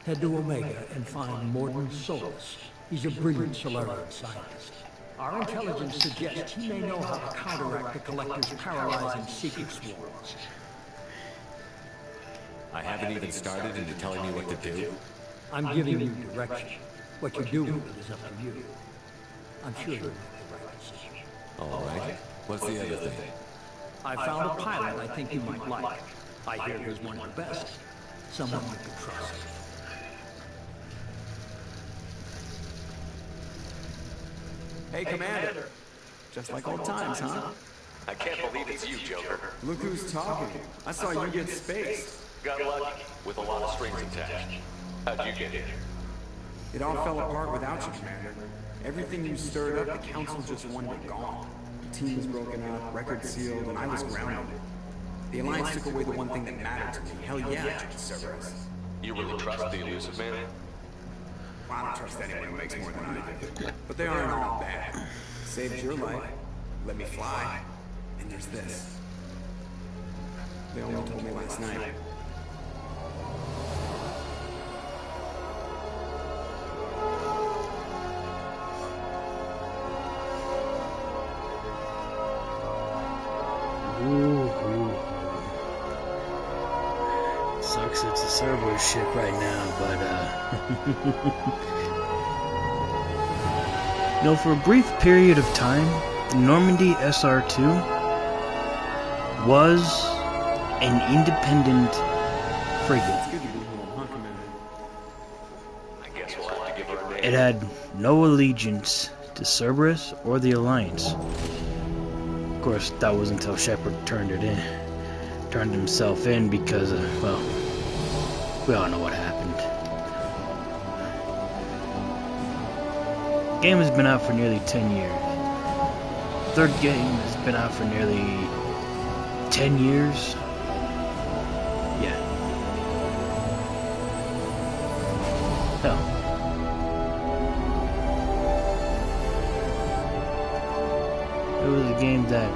head to Omega and find Morden Solus. He's a brilliant Solarian scientist. Our intelligence suggests he may know how to counteract the Collector's paralyzing secret swarms. I haven't even started and you're telling me what to do? I'm giving you direction. What you do with it is up to you. I'm sure you'll make the right decision. All right. What's the other thing? I found a pilot I think you might like. I hear he's one of the best. Someone you can trust. Hey, Commander. Just like old times, huh? I can't believe it's you, Joker. Look who's talking. I saw you get spaced. Got lucky, with a lot of strings attached. How'd you get here? It all fell apart without you, Commander. Everything you stirred up, the Council just wanted gone. The team was broken up, records sealed, and I was grounded. The Alliance took away the one thing that mattered to me. Hell yeah, I took the Cerberus. You really trust the elusive man? Well, I don't trust anyone who makes more than I do. But they aren't all bad. Saved your life, let me fly, and there's this. They only told me last night. Sucks it's a Cerberus ship right now, but you know, for a brief period of time, the Normandy SR-2 was an independent frigate. It had no allegiance to Cerberus or the Alliance. Of course, that was until Shepard turned himself in because, well, we all know what happened. The game has been out for nearly 10 years. Third game has been out for nearly 10 years. Yeah. Hell. It was a game that...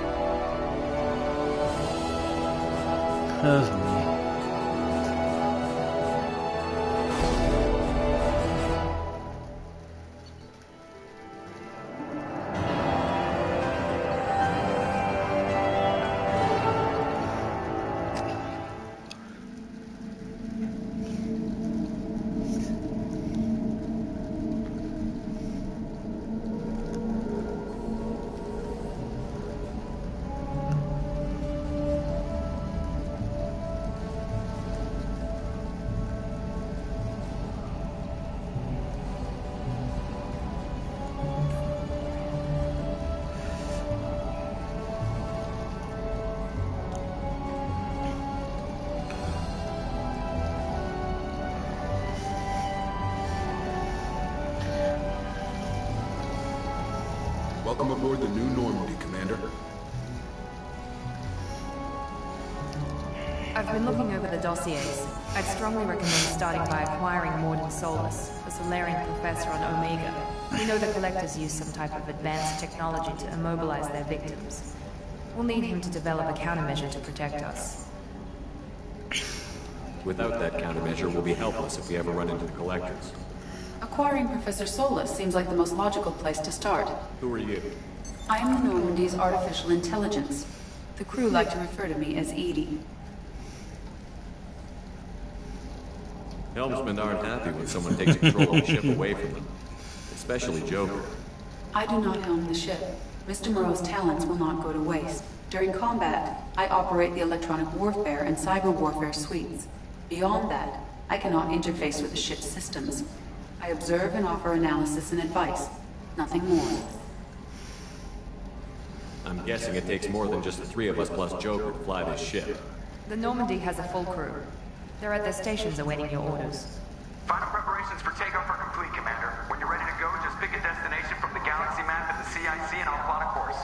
Welcome aboard the new Normandy, Commander. I've been looking over the dossiers. I'd strongly recommend starting by acquiring Morden Solus, a Solarian professor on Omega. We know the Collectors use some type of advanced technology to immobilize their victims. We'll need him to develop a countermeasure to protect us. Without that countermeasure, we'll be helpless if we ever run into the Collectors. Acquiring Professor Solus seems like the most logical place to start. Who are you? I am the Normandy's artificial intelligence. The crew like to refer to me as Edie. Helmsmen aren't happy when someone takes control of the ship away from them. Especially Joker. I do not helm the ship. Mr. Moreau's talents will not go to waste. During combat, I operate the electronic warfare and cyber warfare suites. Beyond that, I cannot interface with the ship's systems. I observe and offer analysis and advice. Nothing more. I'm guessing it takes more than just the three of us plus Joker to fly this ship. The Normandy has a full crew. They're at their stations awaiting your orders. Final preparations for takeoff are complete, Commander. When you're ready to go, just pick a destination from the galaxy map and the CIC and I'll plot a course.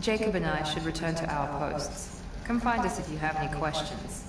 Jacob and I should return to our posts. Come find us if you have any questions.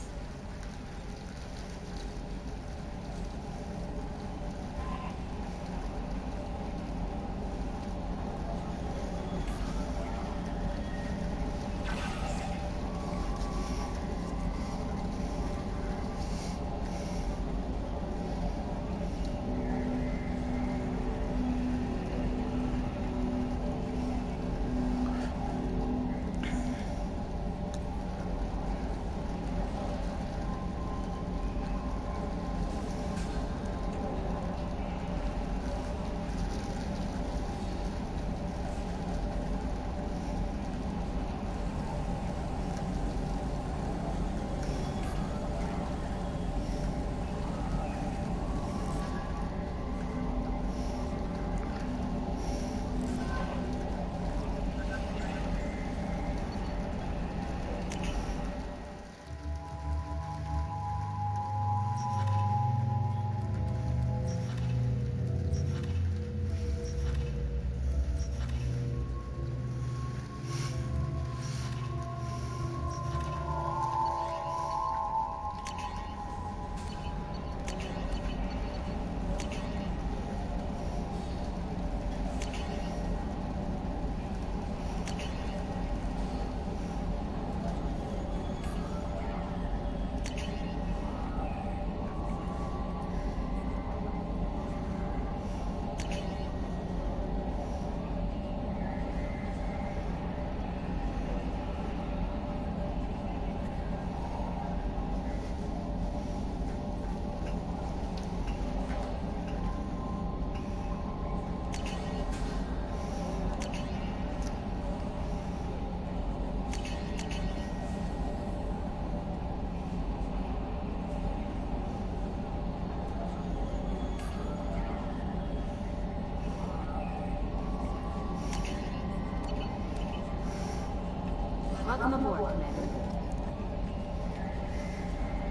Welcome aboard, Commander.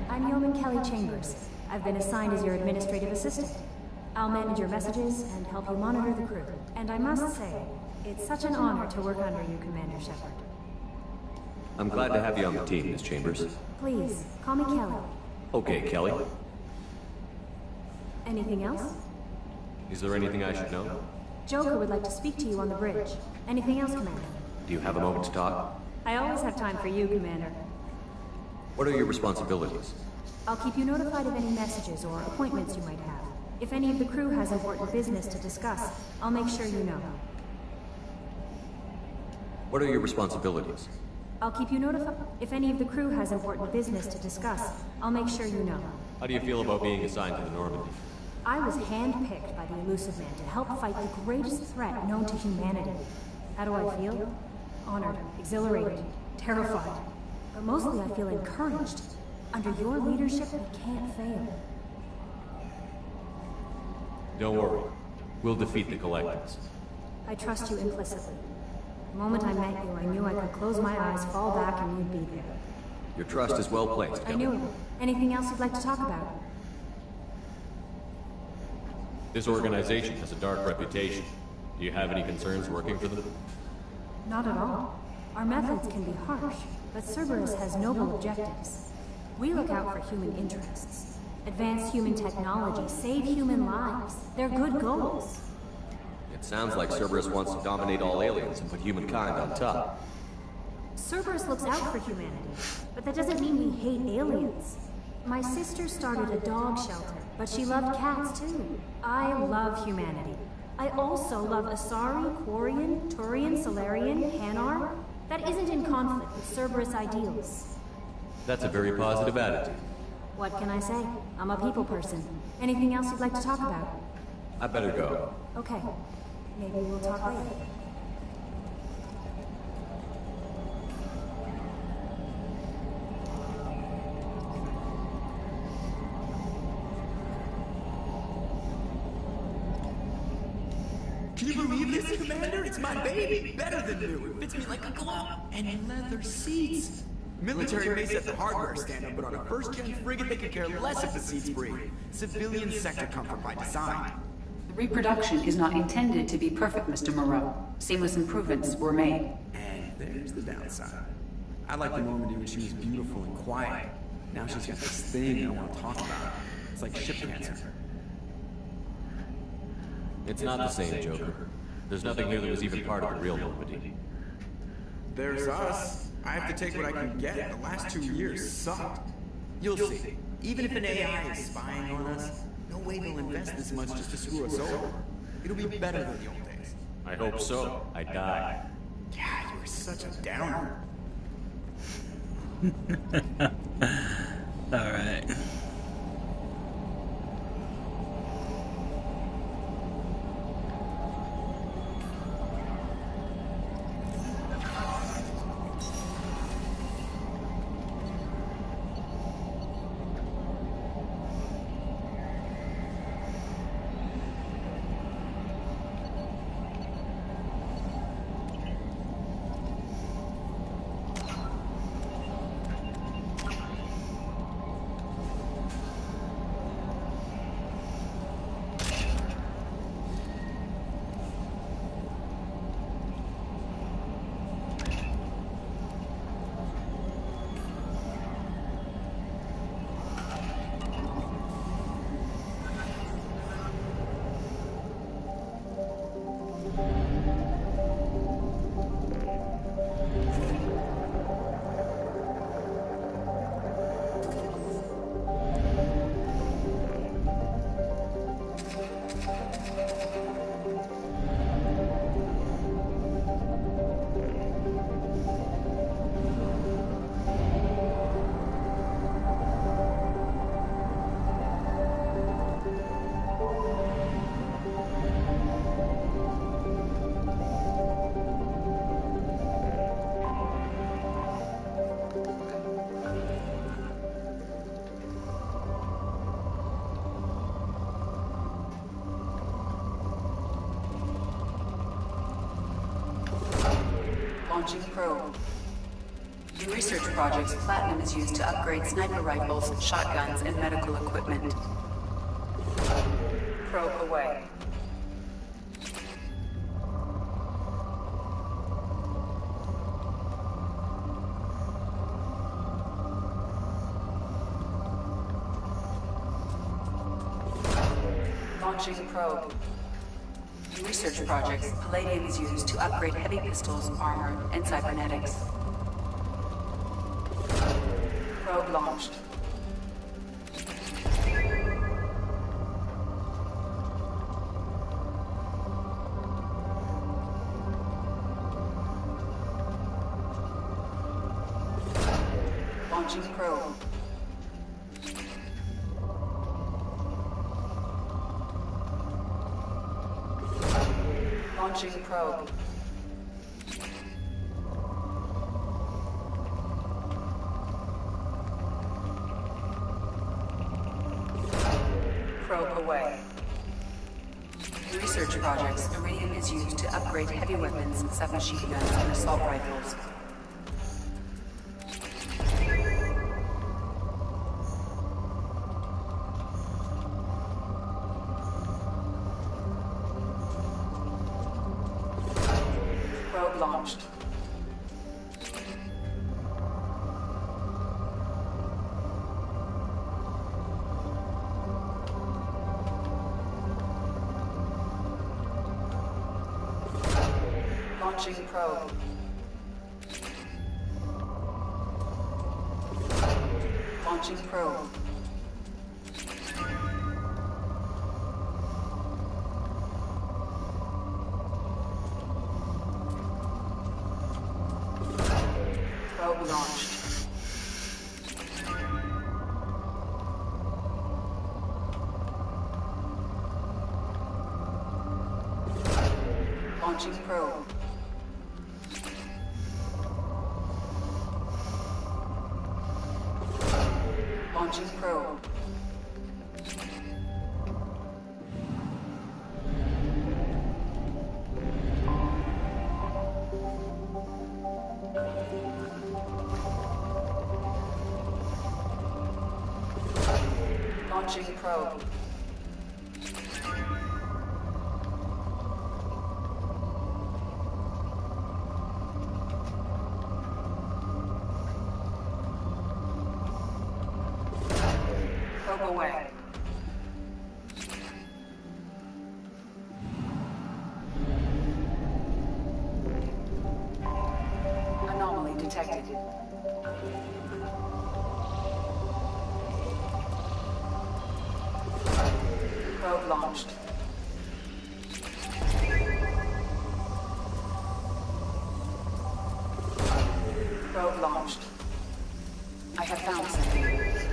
I'm Yeoman Kelly Chambers. I've been assigned as your administrative assistant. I'll manage your messages and help you monitor the crew. And I must say, it's such an honor to work under you, Commander Shepard. I'm glad to have you on the team, Miss Chambers. Please, call me Kelly. Okay, Kelly. Anything else? Is there anything I should know? Joker would like to speak to you on the bridge. Anything else, Commander? Do you have a moment to talk? I always have time for you, Commander. What are your responsibilities? I'll keep you notified of any messages or appointments you might have. If any of the crew has important business to discuss, I'll make sure you know. What are your responsibilities? I'll keep you notified. If any of the crew has important business to discuss, I'll make sure you know. How do you feel about being assigned to the Normandy? I was handpicked by the Elusive Man to help fight the greatest threat known to humanity. How do I feel? Honored, exhilarated, terrified. But mostly I feel encouraged. Under your leadership, we can't fail. Don't worry. We'll defeat the Collectors. I trust you implicitly. The moment I met you, I knew I could close my eyes, fall back, and you'd be there. Your trust is well placed, I Kelly. knew it. Anything else you'd like to talk about? This organization has a dark reputation. Do you have any concerns working for them? Not at all. Our methods can be harsh, but Cerberus has noble objectives. We look out for human interests. Advance human technology, save human lives. They're good goals. It sounds like Cerberus wants to dominate all aliens and put humankind on top. Cerberus looks out for humanity, but that doesn't mean we hate aliens. My sister started a dog shelter, but she loved cats too. I love humanity. I also love Asari, Quarian, Turian, Solarian, Hanar. That isn't in conflict with Cerberus ideals. That's a very positive attitude. What can I say? I'm a people person. Anything else you'd like to talk about? I better go. Okay. Maybe we'll talk later. Can you believe this, Commander? It's my baby. Better than new. It fits me like a glove. And leather seats. Military may set the hardware standard, but on a first-gen frigate, they could care less if the seat's free. Civilian sector comfort by design. The reproduction is not intended to be perfect, Mr. Moreau. Seamless improvements were made. And there's the downside. I liked the Normandy when she was beautiful and quiet. Now she's got this thing I want to talk about. It's like ship cancer. It's not the same, Joker. There's nothing here that was even part of the real Normandy. There's us. I have to take what I can get. The last 2 years sucked. You'll see. Even if an AI is spying on us, no way they'll invest this much just to screw us over. It'll be better than the old days. I hope so. I die. God, you're such a downer. Alright. Launching probe. In research projects, platinum is used to upgrade sniper rifles, shotguns, and medical equipment. Probe away. Launching probe. In research projects, palladium is used to upgrade heavy pistols, armor, and cybernetics. Probe launched. Launching probe. Launching probe. Probe away. In research projects, iridium is used to upgrade heavy weapons, submachine guns, and assault rifles. Probe launched. Launching probe. Launching probe. Probe launched. Launching probe. Launching probe. Launching probe. Probe away. Anomaly detected. Probe launched. Probe launched. I have found something.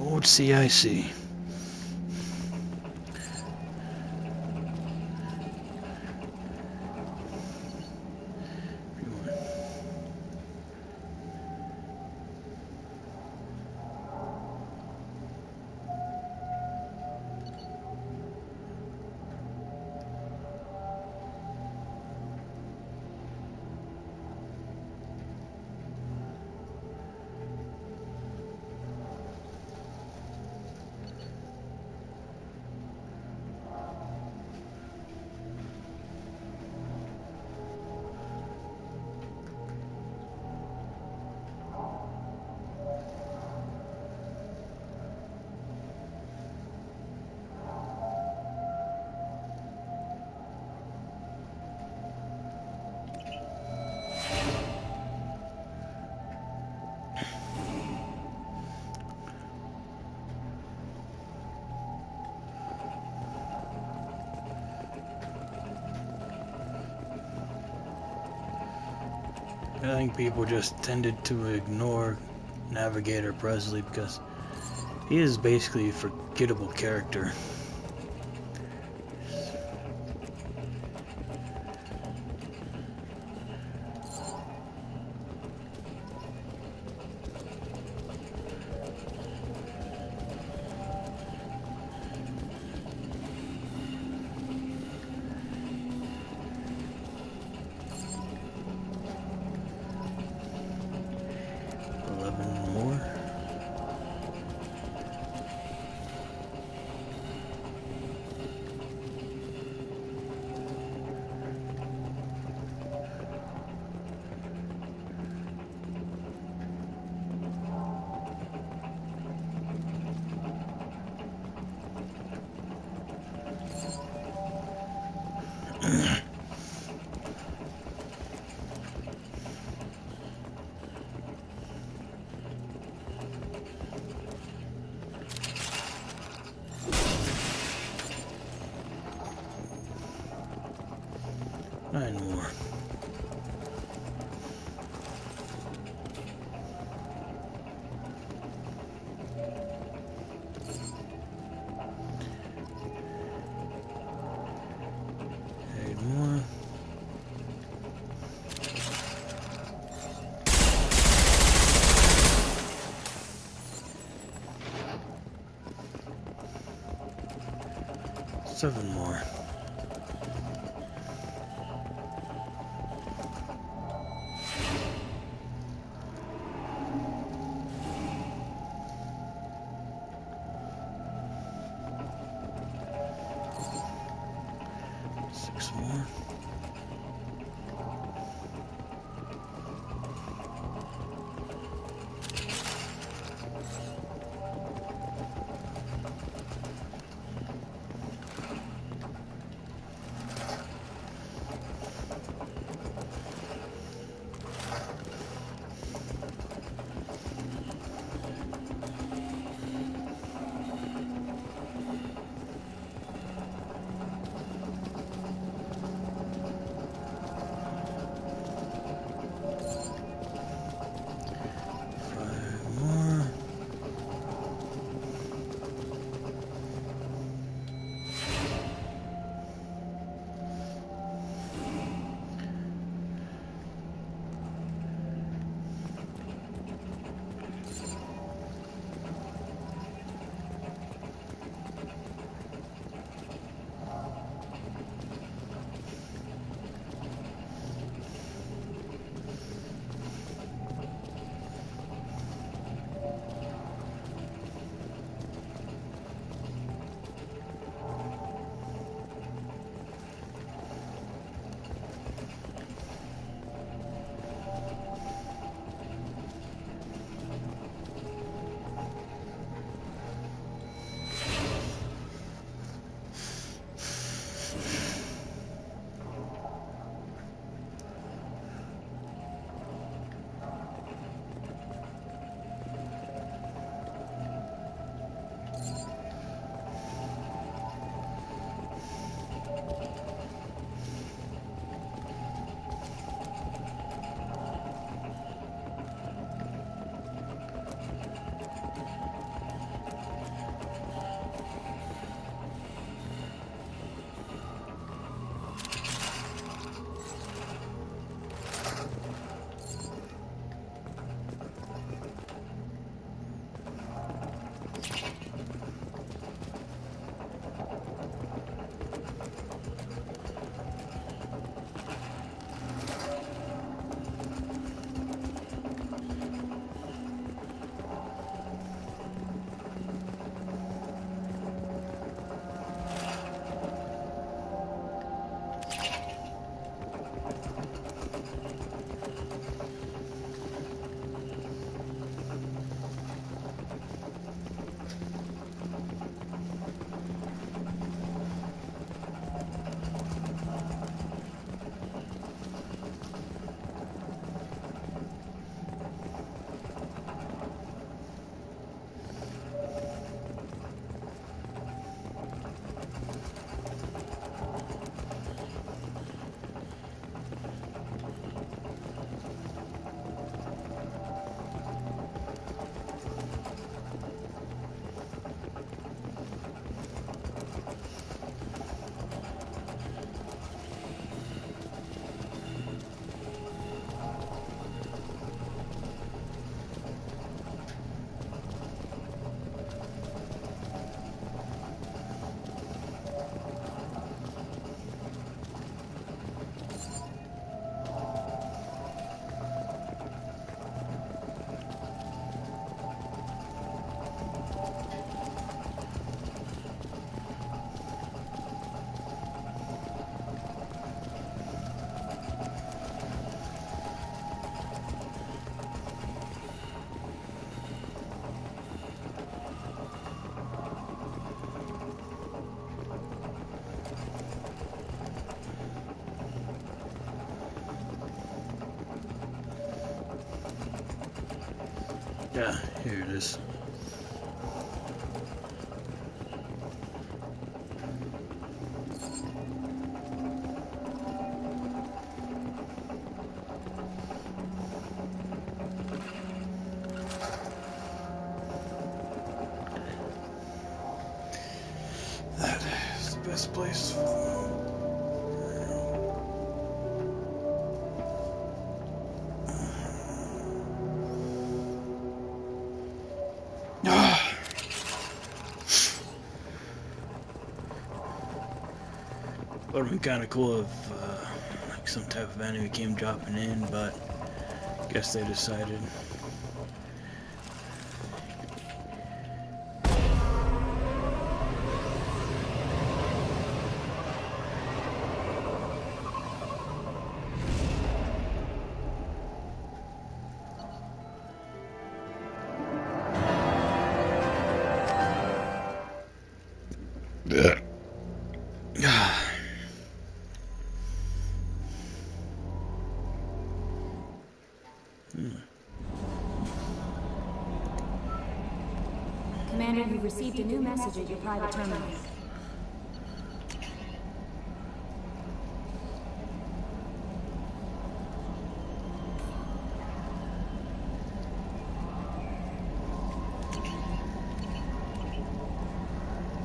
Old CIC. I think people just tended to ignore Navigator Presley because he is basically a forgettable character. Nine more. Eight more. Seven more. Six more. Yeah, here it is. That is the best place. Would have been kind of cool if like some type of enemy came dropping in, but I guess they decided. Commander, you've received a new message at your private terminal.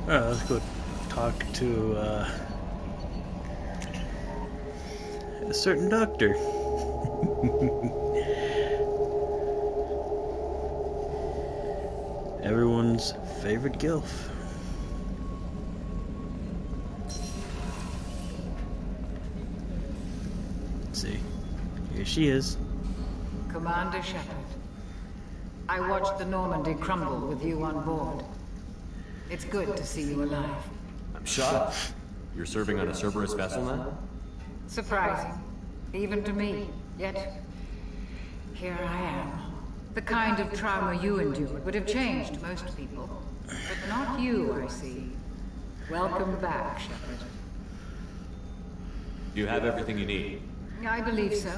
Alright, let's go talk to a certain doctor. Everyone's favorite gilf. Let's see. Here she is. Commander Shepard. I watched the Normandy crumble with you on board. It's good to see you alive. I'm shocked. You're serving on a Cerberus vessel now? Surprising. Even to me. Yet, here I am. The kind of trauma you endured would have changed most people. But not you, I see. Welcome back, Shepard. You have everything you need. I believe so.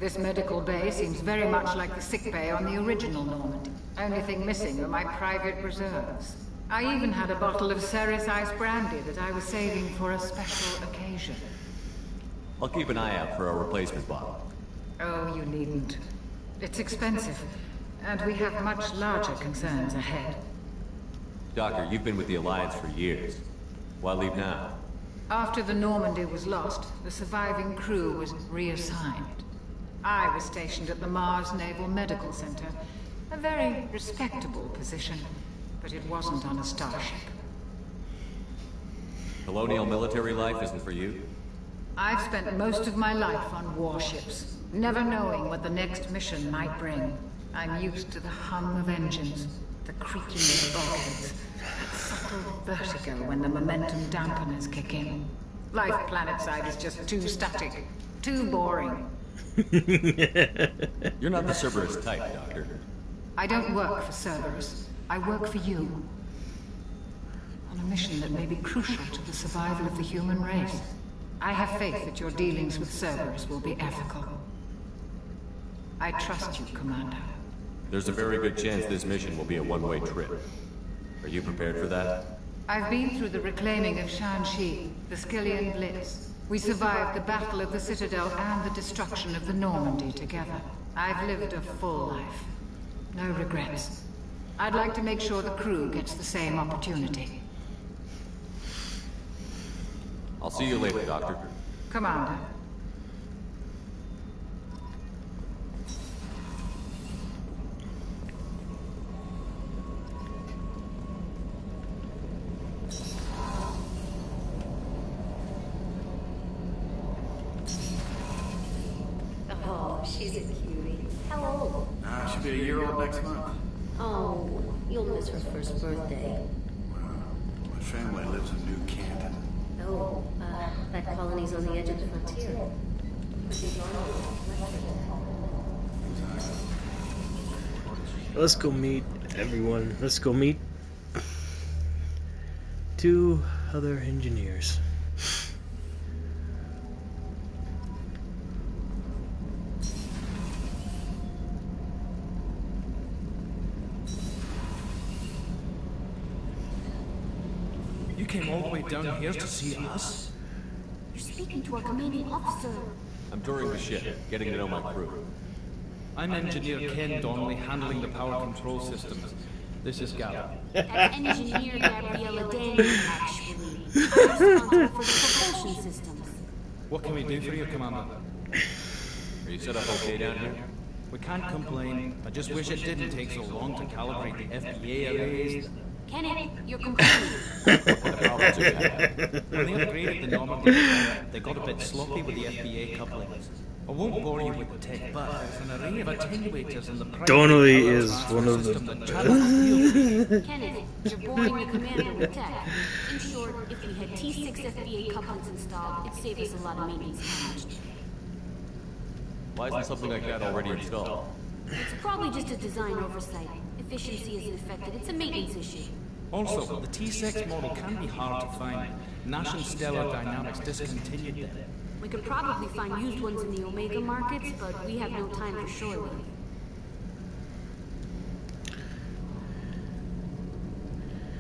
This medical bay seems very much like the sick bay on the original Normandy. Only thing missing were my private reserves. I even had a bottle of Ceres Ice brandy that I was saving for a special occasion. I'll keep an eye out for a replacement bottle. Oh, you needn't. It's expensive, and we have much larger concerns ahead. Doctor, you've been with the Alliance for years. Why leave now? After the Normandy was lost, the surviving crew was reassigned. I was stationed at the Mars Naval Medical Center, a very respectable position, but it wasn't on a starship. Colonial military life isn't for you? I've spent most of my life on warships, never knowing what the next mission might bring. I'm used to the hum of engines, the creaking of bulkheads, that subtle vertigo when the momentum dampeners kick in. Life planetside is just too static, too boring. You're not the Cerberus type, Doctor. I don't work for Cerberus. I work for you. On a mission that may be crucial to the survival of the human race. I have faith that your dealings with Cerberus will be ethical. I trust you, Commander. There's a very good chance this mission will be a one-way trip. Are you prepared for that? I've been through the reclaiming of Shanxi, the Skillian Blitz. We survived the Battle of the Citadel and the destruction of the Normandy together. I've lived a full life. No regrets. I'd like to make sure the crew gets the same opportunity. I'll see you later, Doctor. Commander. Oh, she's a cutie. How old? She'll be a year old next month. Oh, you'll miss her first birthday. My family lives in New Canton. Oh, that colony's on the edge of the frontier. Let's go meet everyone. Let's go meet 2 other engineers. You came all the way down here to see us? You're speaking to our commanding officer. I'm touring the ship, getting to know my crew. I'm Engineer Ken Donnelly, handling the power control systems. This is Gabby. That's Engineer Gabriella Daniel, actually. I'm responsible for the propulsion systems. What can we do for you, Commander? Are you set up okay down here? We can't complain. I just wish it didn't take so long to calibrate the FBA arrays. Kenneth, you're complaining. What problems are you having? When they upgraded the Normandy, they got a bit sloppy with the FBA couplings. I won't bore you with the tech, but there's an array of attenuators in the Donnelly is one of the Kenneth, you're boring the commander with tech. In short, if we had T6 FBA couplings installed, it'd save us a lot of maintenance damage. Why isn't something like that already installed? It's probably just a design oversight. Efficiency isn't affected. It's a maintenance issue. Also, the T6 model can be hard to find. Nash and Stellar Dynamics discontinued them. We could probably find used ones in the Omega markets, but we have no time for shore leave.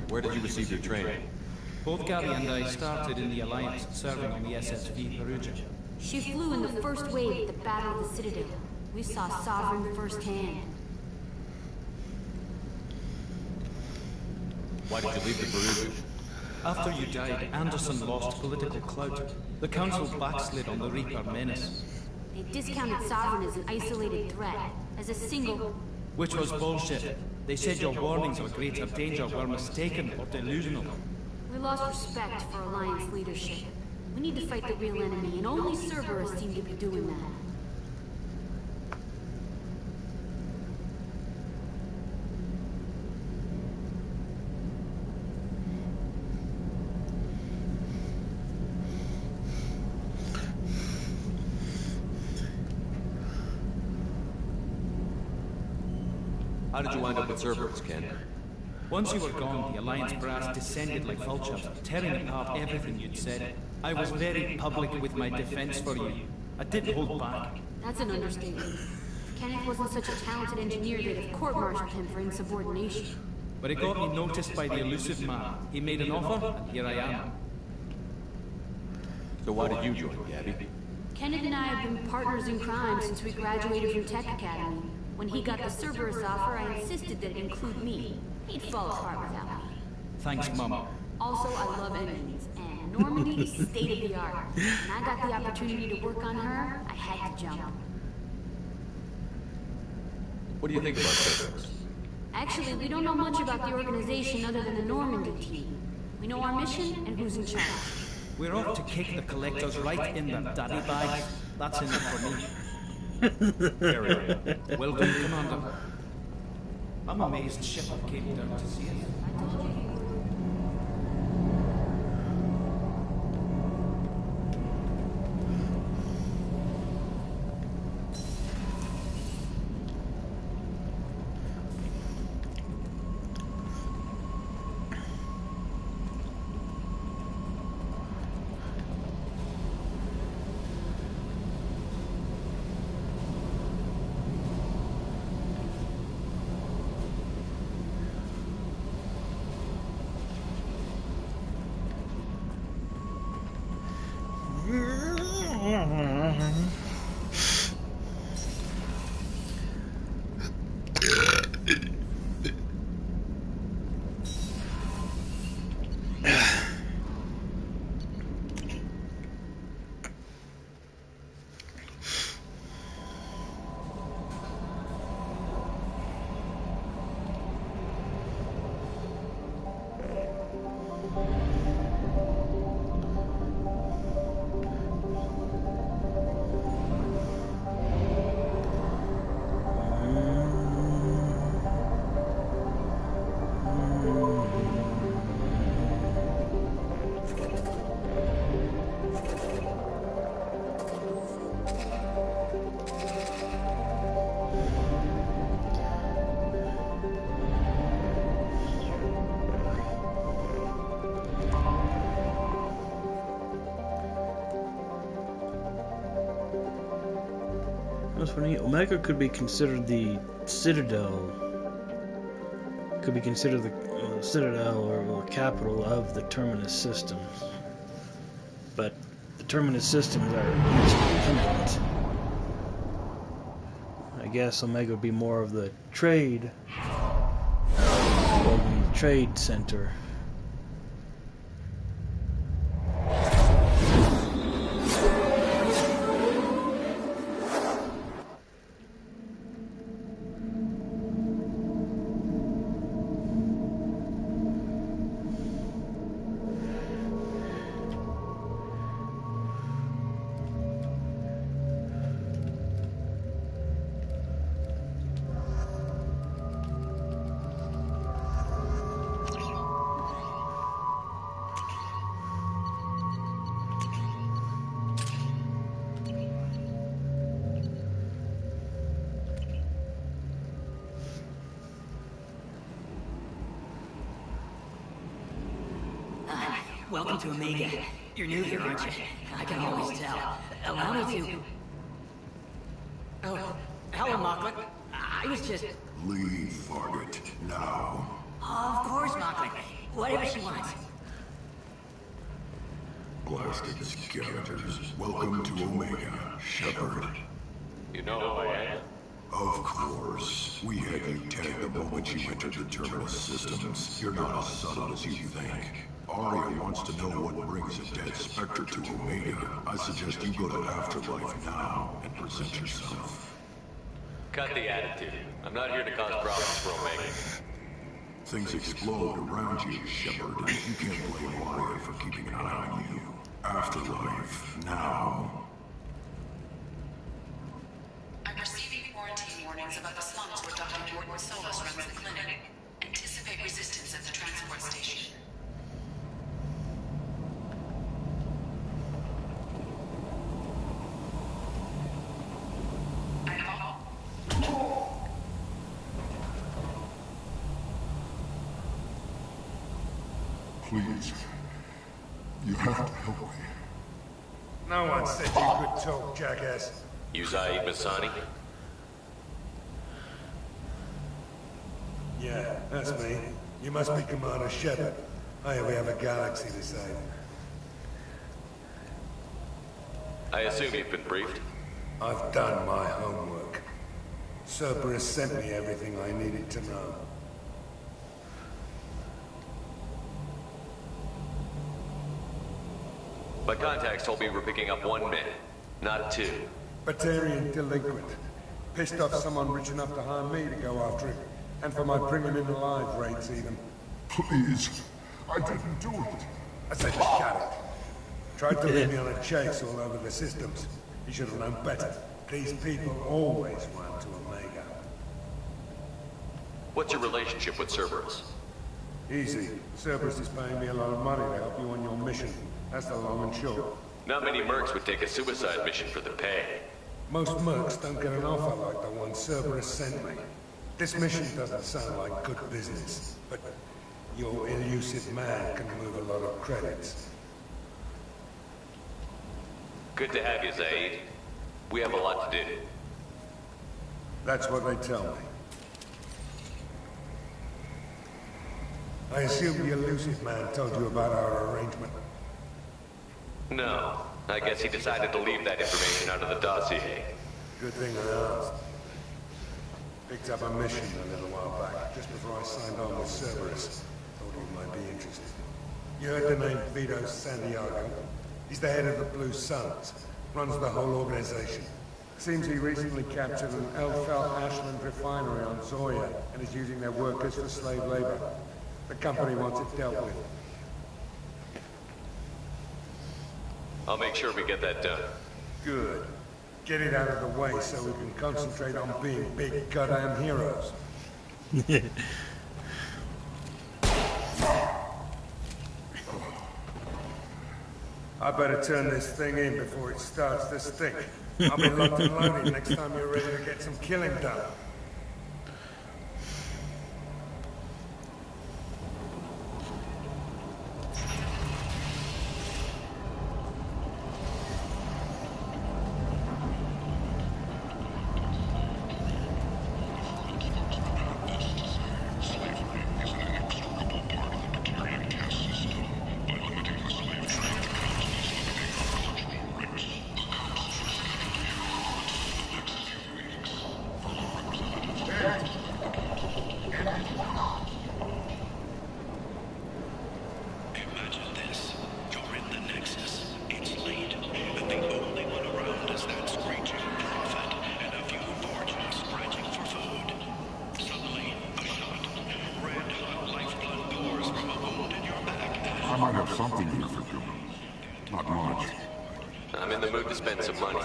Where did you receive your training? Both Gabby and I started in the Alliance, serving on the SSV Perugia. She flew in the first wave at the Battle of the Citadel. We saw Sovereign firsthand. Why did you leave the Perugia? After you died, Anderson lost political clout. The Council backslid on the Reaper menace. They discounted Sovereign as an isolated threat, as a single... Which was bullshit. They said your warnings of greater danger were mistaken or delusional. We lost respect for Alliance leadership. We need to fight the real enemy, and only Cerberus seem to be doing that. How did you wind up with Cerberus, Ken? Once you were gone, the Alliance brass descended like vultures, tearing apart everything you'd said. I was very public with my defense for you. I didn't hold back. That's an understatement. If Kenneth wasn't such a talented engineer, they'd have court-martialed him for insubordination. But it got me noticed by the elusive man. He made an offer, and here I am. So why did you join, Gabby? Kenneth and I have been partners in crime since we graduated from Tech Academy. When he got the Cerberus offer, I insisted that it include me. He'd fall apart without me. Thanks, Mom. Also, I love engines, and Normandy is state-of-the-art. When I got the opportunity to work on her, I had to jump. What do you think about Cerberus? Actually, we don't know much about the organization other than the Normandy team. We know our mission and who's in charge. We're off to kick the collectors right in the daddy bags. That's enough for me. Very well. Well done, Commander. I'm amazed Shepard came down to see us. That's funny. Omega could be considered the Citadel could be considered the citadel or capital of the Terminus systems. But the Terminus systems are independent. I guess Omega would be more of the trade, or the trade center. Welcome to Omega. You're new here, aren't you? I can always tell. Allow me to... Oh, hello, Mocklin. I was just... Leave Fargate now. Of course, Mocklin. Whatever she wants. Blasted scavengers, welcome to Omega, Shepard. You know who I am? Of course. We had you tagged the moment you entered the Terminus systems. You're not as subtle as you think. Aria wants to know what brings a dead Spectre to Omega. I suggest you go to Afterlife now and present yourself. Cut the attitude. I'm not here to cause problems for Omega. Things explode around you, Shepard. You can't blame Aria for keeping an eye on you. Afterlife now. I'm receiving quarantine warnings about the slums where Dr. Jordan Solis runs the clinic. Anticipate resistance at the transport station. Please. You have to help me. No one said you could talk, jackass. You Zaid Masani? Yeah, that's me. You must be Commander Shepard. I we have a galaxy to save. I assume you've been briefed? I've done my homework. Cerberus sent me everything I needed to know. My contacts told me we're picking up 1 man, not 2. Batarian delinquent. Pissed off someone rich enough to hire me to go after him. And for my bring him in alive rates even. Please. I didn't do it. I said just shut it. Tried to lead me on a chase all over the systems. He should have known better. These people always want to Omega. What's your relationship with Cerberus? Easy. Cerberus is paying me a lot of money to help you on your mission. That's the long and short. Not many mercs would take a suicide mission for the pay. Most mercs don't get an offer like the one Cerberus sent me. This mission doesn't sound like good business, but your elusive man can move a lot of credits. Good to have you, Zaid. We have a lot to do. That's what they tell me. I assume the elusive man told you about our arrangement. No. I guess he decided to leave that information out of the dossier. Good thing I asked. Picked up a mission a little while back, just before I signed on with Cerberus. Thought you might be interested. You heard the name Vito Santiago? He's the head of the Blue Suns. Runs the whole organization. Seems he recently captured an Elfel Ashland refinery on Zoya and is using their workers for slave labor. The company wants it dealt with. I'll make sure we get that done. Good. Get it out of the way so we can concentrate on being big goddamn heroes. I better turn this thing in before it starts to stink. I'll be locked and loaded next time you're ready to get some killing done. might have something here for you. Not much. I'm in the mood to spend some money,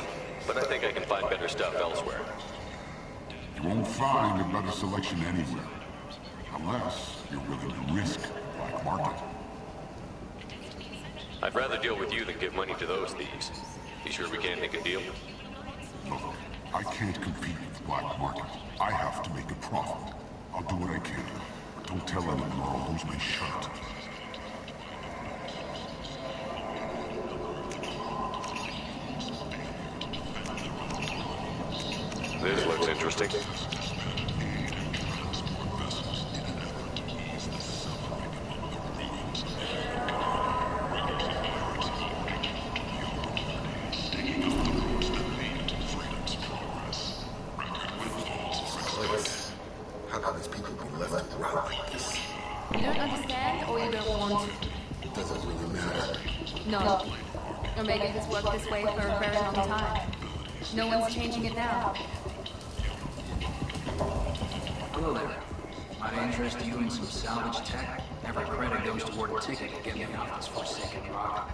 but I think I can find better stuff elsewhere. You won't find a better selection anywhere. Unless you're willing to risk the black market. I'd rather deal with you than give money to those thieves. You sure we can't make a deal? Look, I can't compete with the black market. I have to make a profit. I'll do what I can. But don't tell anyone or I'll lose my shirt. This looks interesting. How can these people be left to rot like this? You don't understand, or you don't want to? It doesn't really matter. No. Omega has worked this way for a very long time. No one's changing it now. Hello there. Might I interest you in some salvage tech? Every credit goes toward a ticket to get me off this forsaken rock.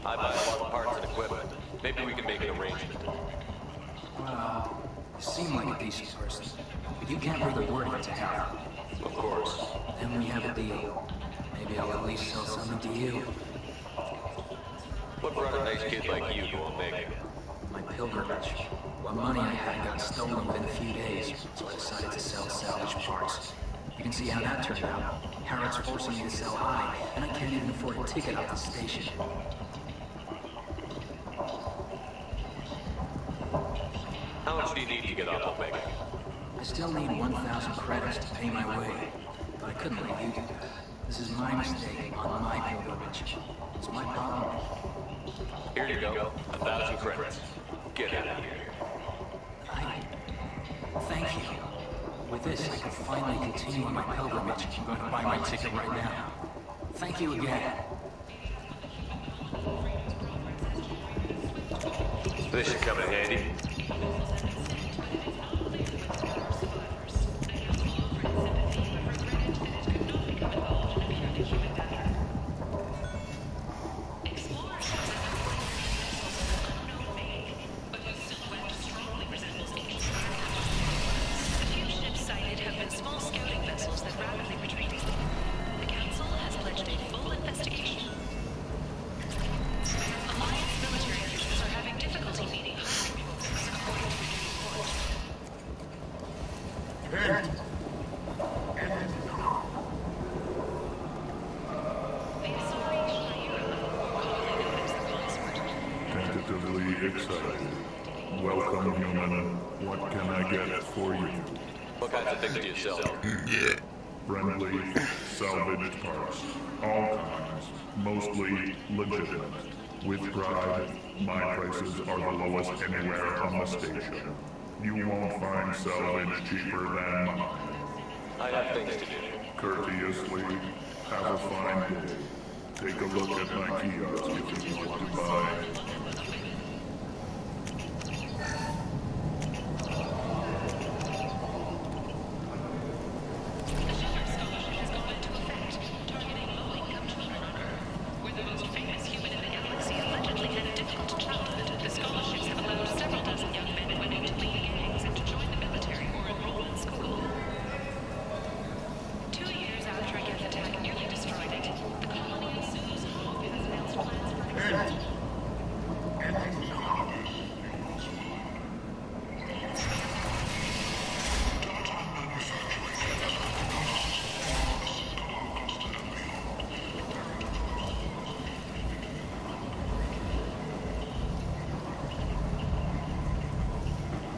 I buy a lot of parts and equipment. Maybe we can make an arrangement. Well, you seem like a decent person, but you can't breathe a word of it to Hera. Of course. Then we have a deal. Maybe I'll at least sell something to you. What brought a nice kid like you to Omega? My pilgrimage. What money I had got stolen within a few days, so I decided to sell salvage parts. You can see how that turned out. Harrod's forcing me to sell high, and I can't even afford a ticket out the station. How much do you need to get off Omega? I still need 1,000 credits to pay my way, but I couldn't leave you to that. This is my mistake on my pilgrimage. It's my problem. Here you go. 1,000 credits. Get out of here. Thank you. With this, I can finally continue on my pilgrimage. I'm going to buy my ticket right now. Thank you again. This should come in handy. Tentatively excited. Welcome, human. What can I get for you? What kinds of things do you sell? Friendly, salvaged parts. All kinds. Mostly legitimate. With pride, my prices are the lowest anywhere on the station. You won't find salvage cheaper than mine. I have things to do. Courteously, have a fine day. Take a look at my kiosk if you want to buy.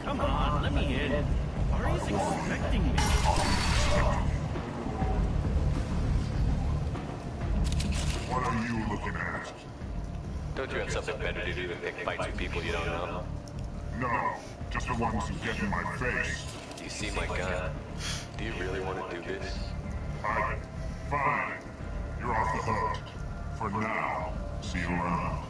Come on, let me in. Ari's expecting me. What are you looking at? Don't you have something better to do than pick fights with people you don't know? No, just the ones who get in my face. You see my gun. Do you really want to do this? Fine. You're off the hook. For now. See you around.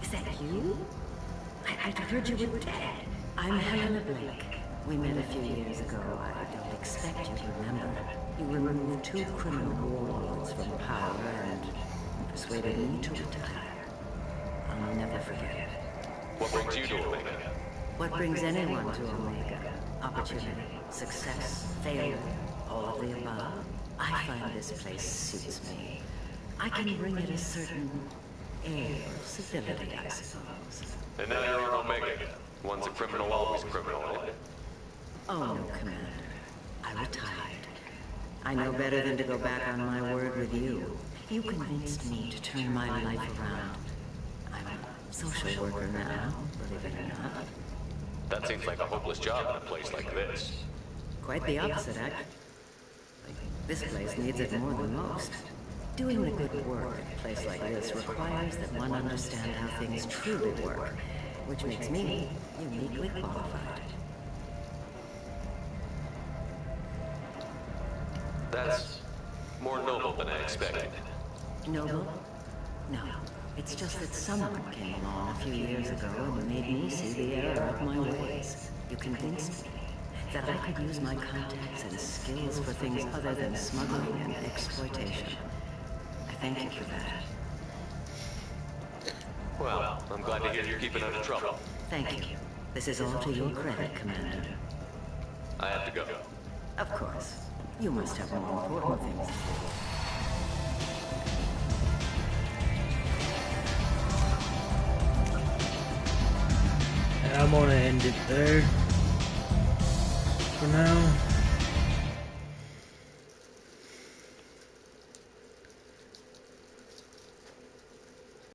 Is that you? I'd heard you were dead. I'm Helena Blake. We met a few years ago. I don't expect you to remember. You removed 2 criminal warlords from power and persuaded me to retire. I'll never forget it. What brings you to Omega? What brings anyone to Omega? Opportunity, success, failure, all of the above. I find this place suits me. I can bring it a certain air of civility, I suppose. And now you're on Omega. Once a criminal, always criminal, eh? Oh no, Commander. I retired. I know better than to go back on my word with you. You convinced me to turn my life around. I'm a social worker now, believe it or not. That seems like a hopeless job in a place like this. Quite the opposite, actually. This place needs it more than most. Doing the good work at a place like this requires that one understand how things truly work, which makes me uniquely qualified. That's more noble than I expected. Noble? No. It's just that someone came along a few years ago and made me see the error of my ways. You convinced me that I could use my contacts and skills for things other than smuggling and exploitation. I thank you for that. Well, I'm glad to hear you're keeping out of trouble. Thank you. This is all to your credit, Commander. I have to go. Of course. You must have more important things to do. And I'm gonna end it there for now.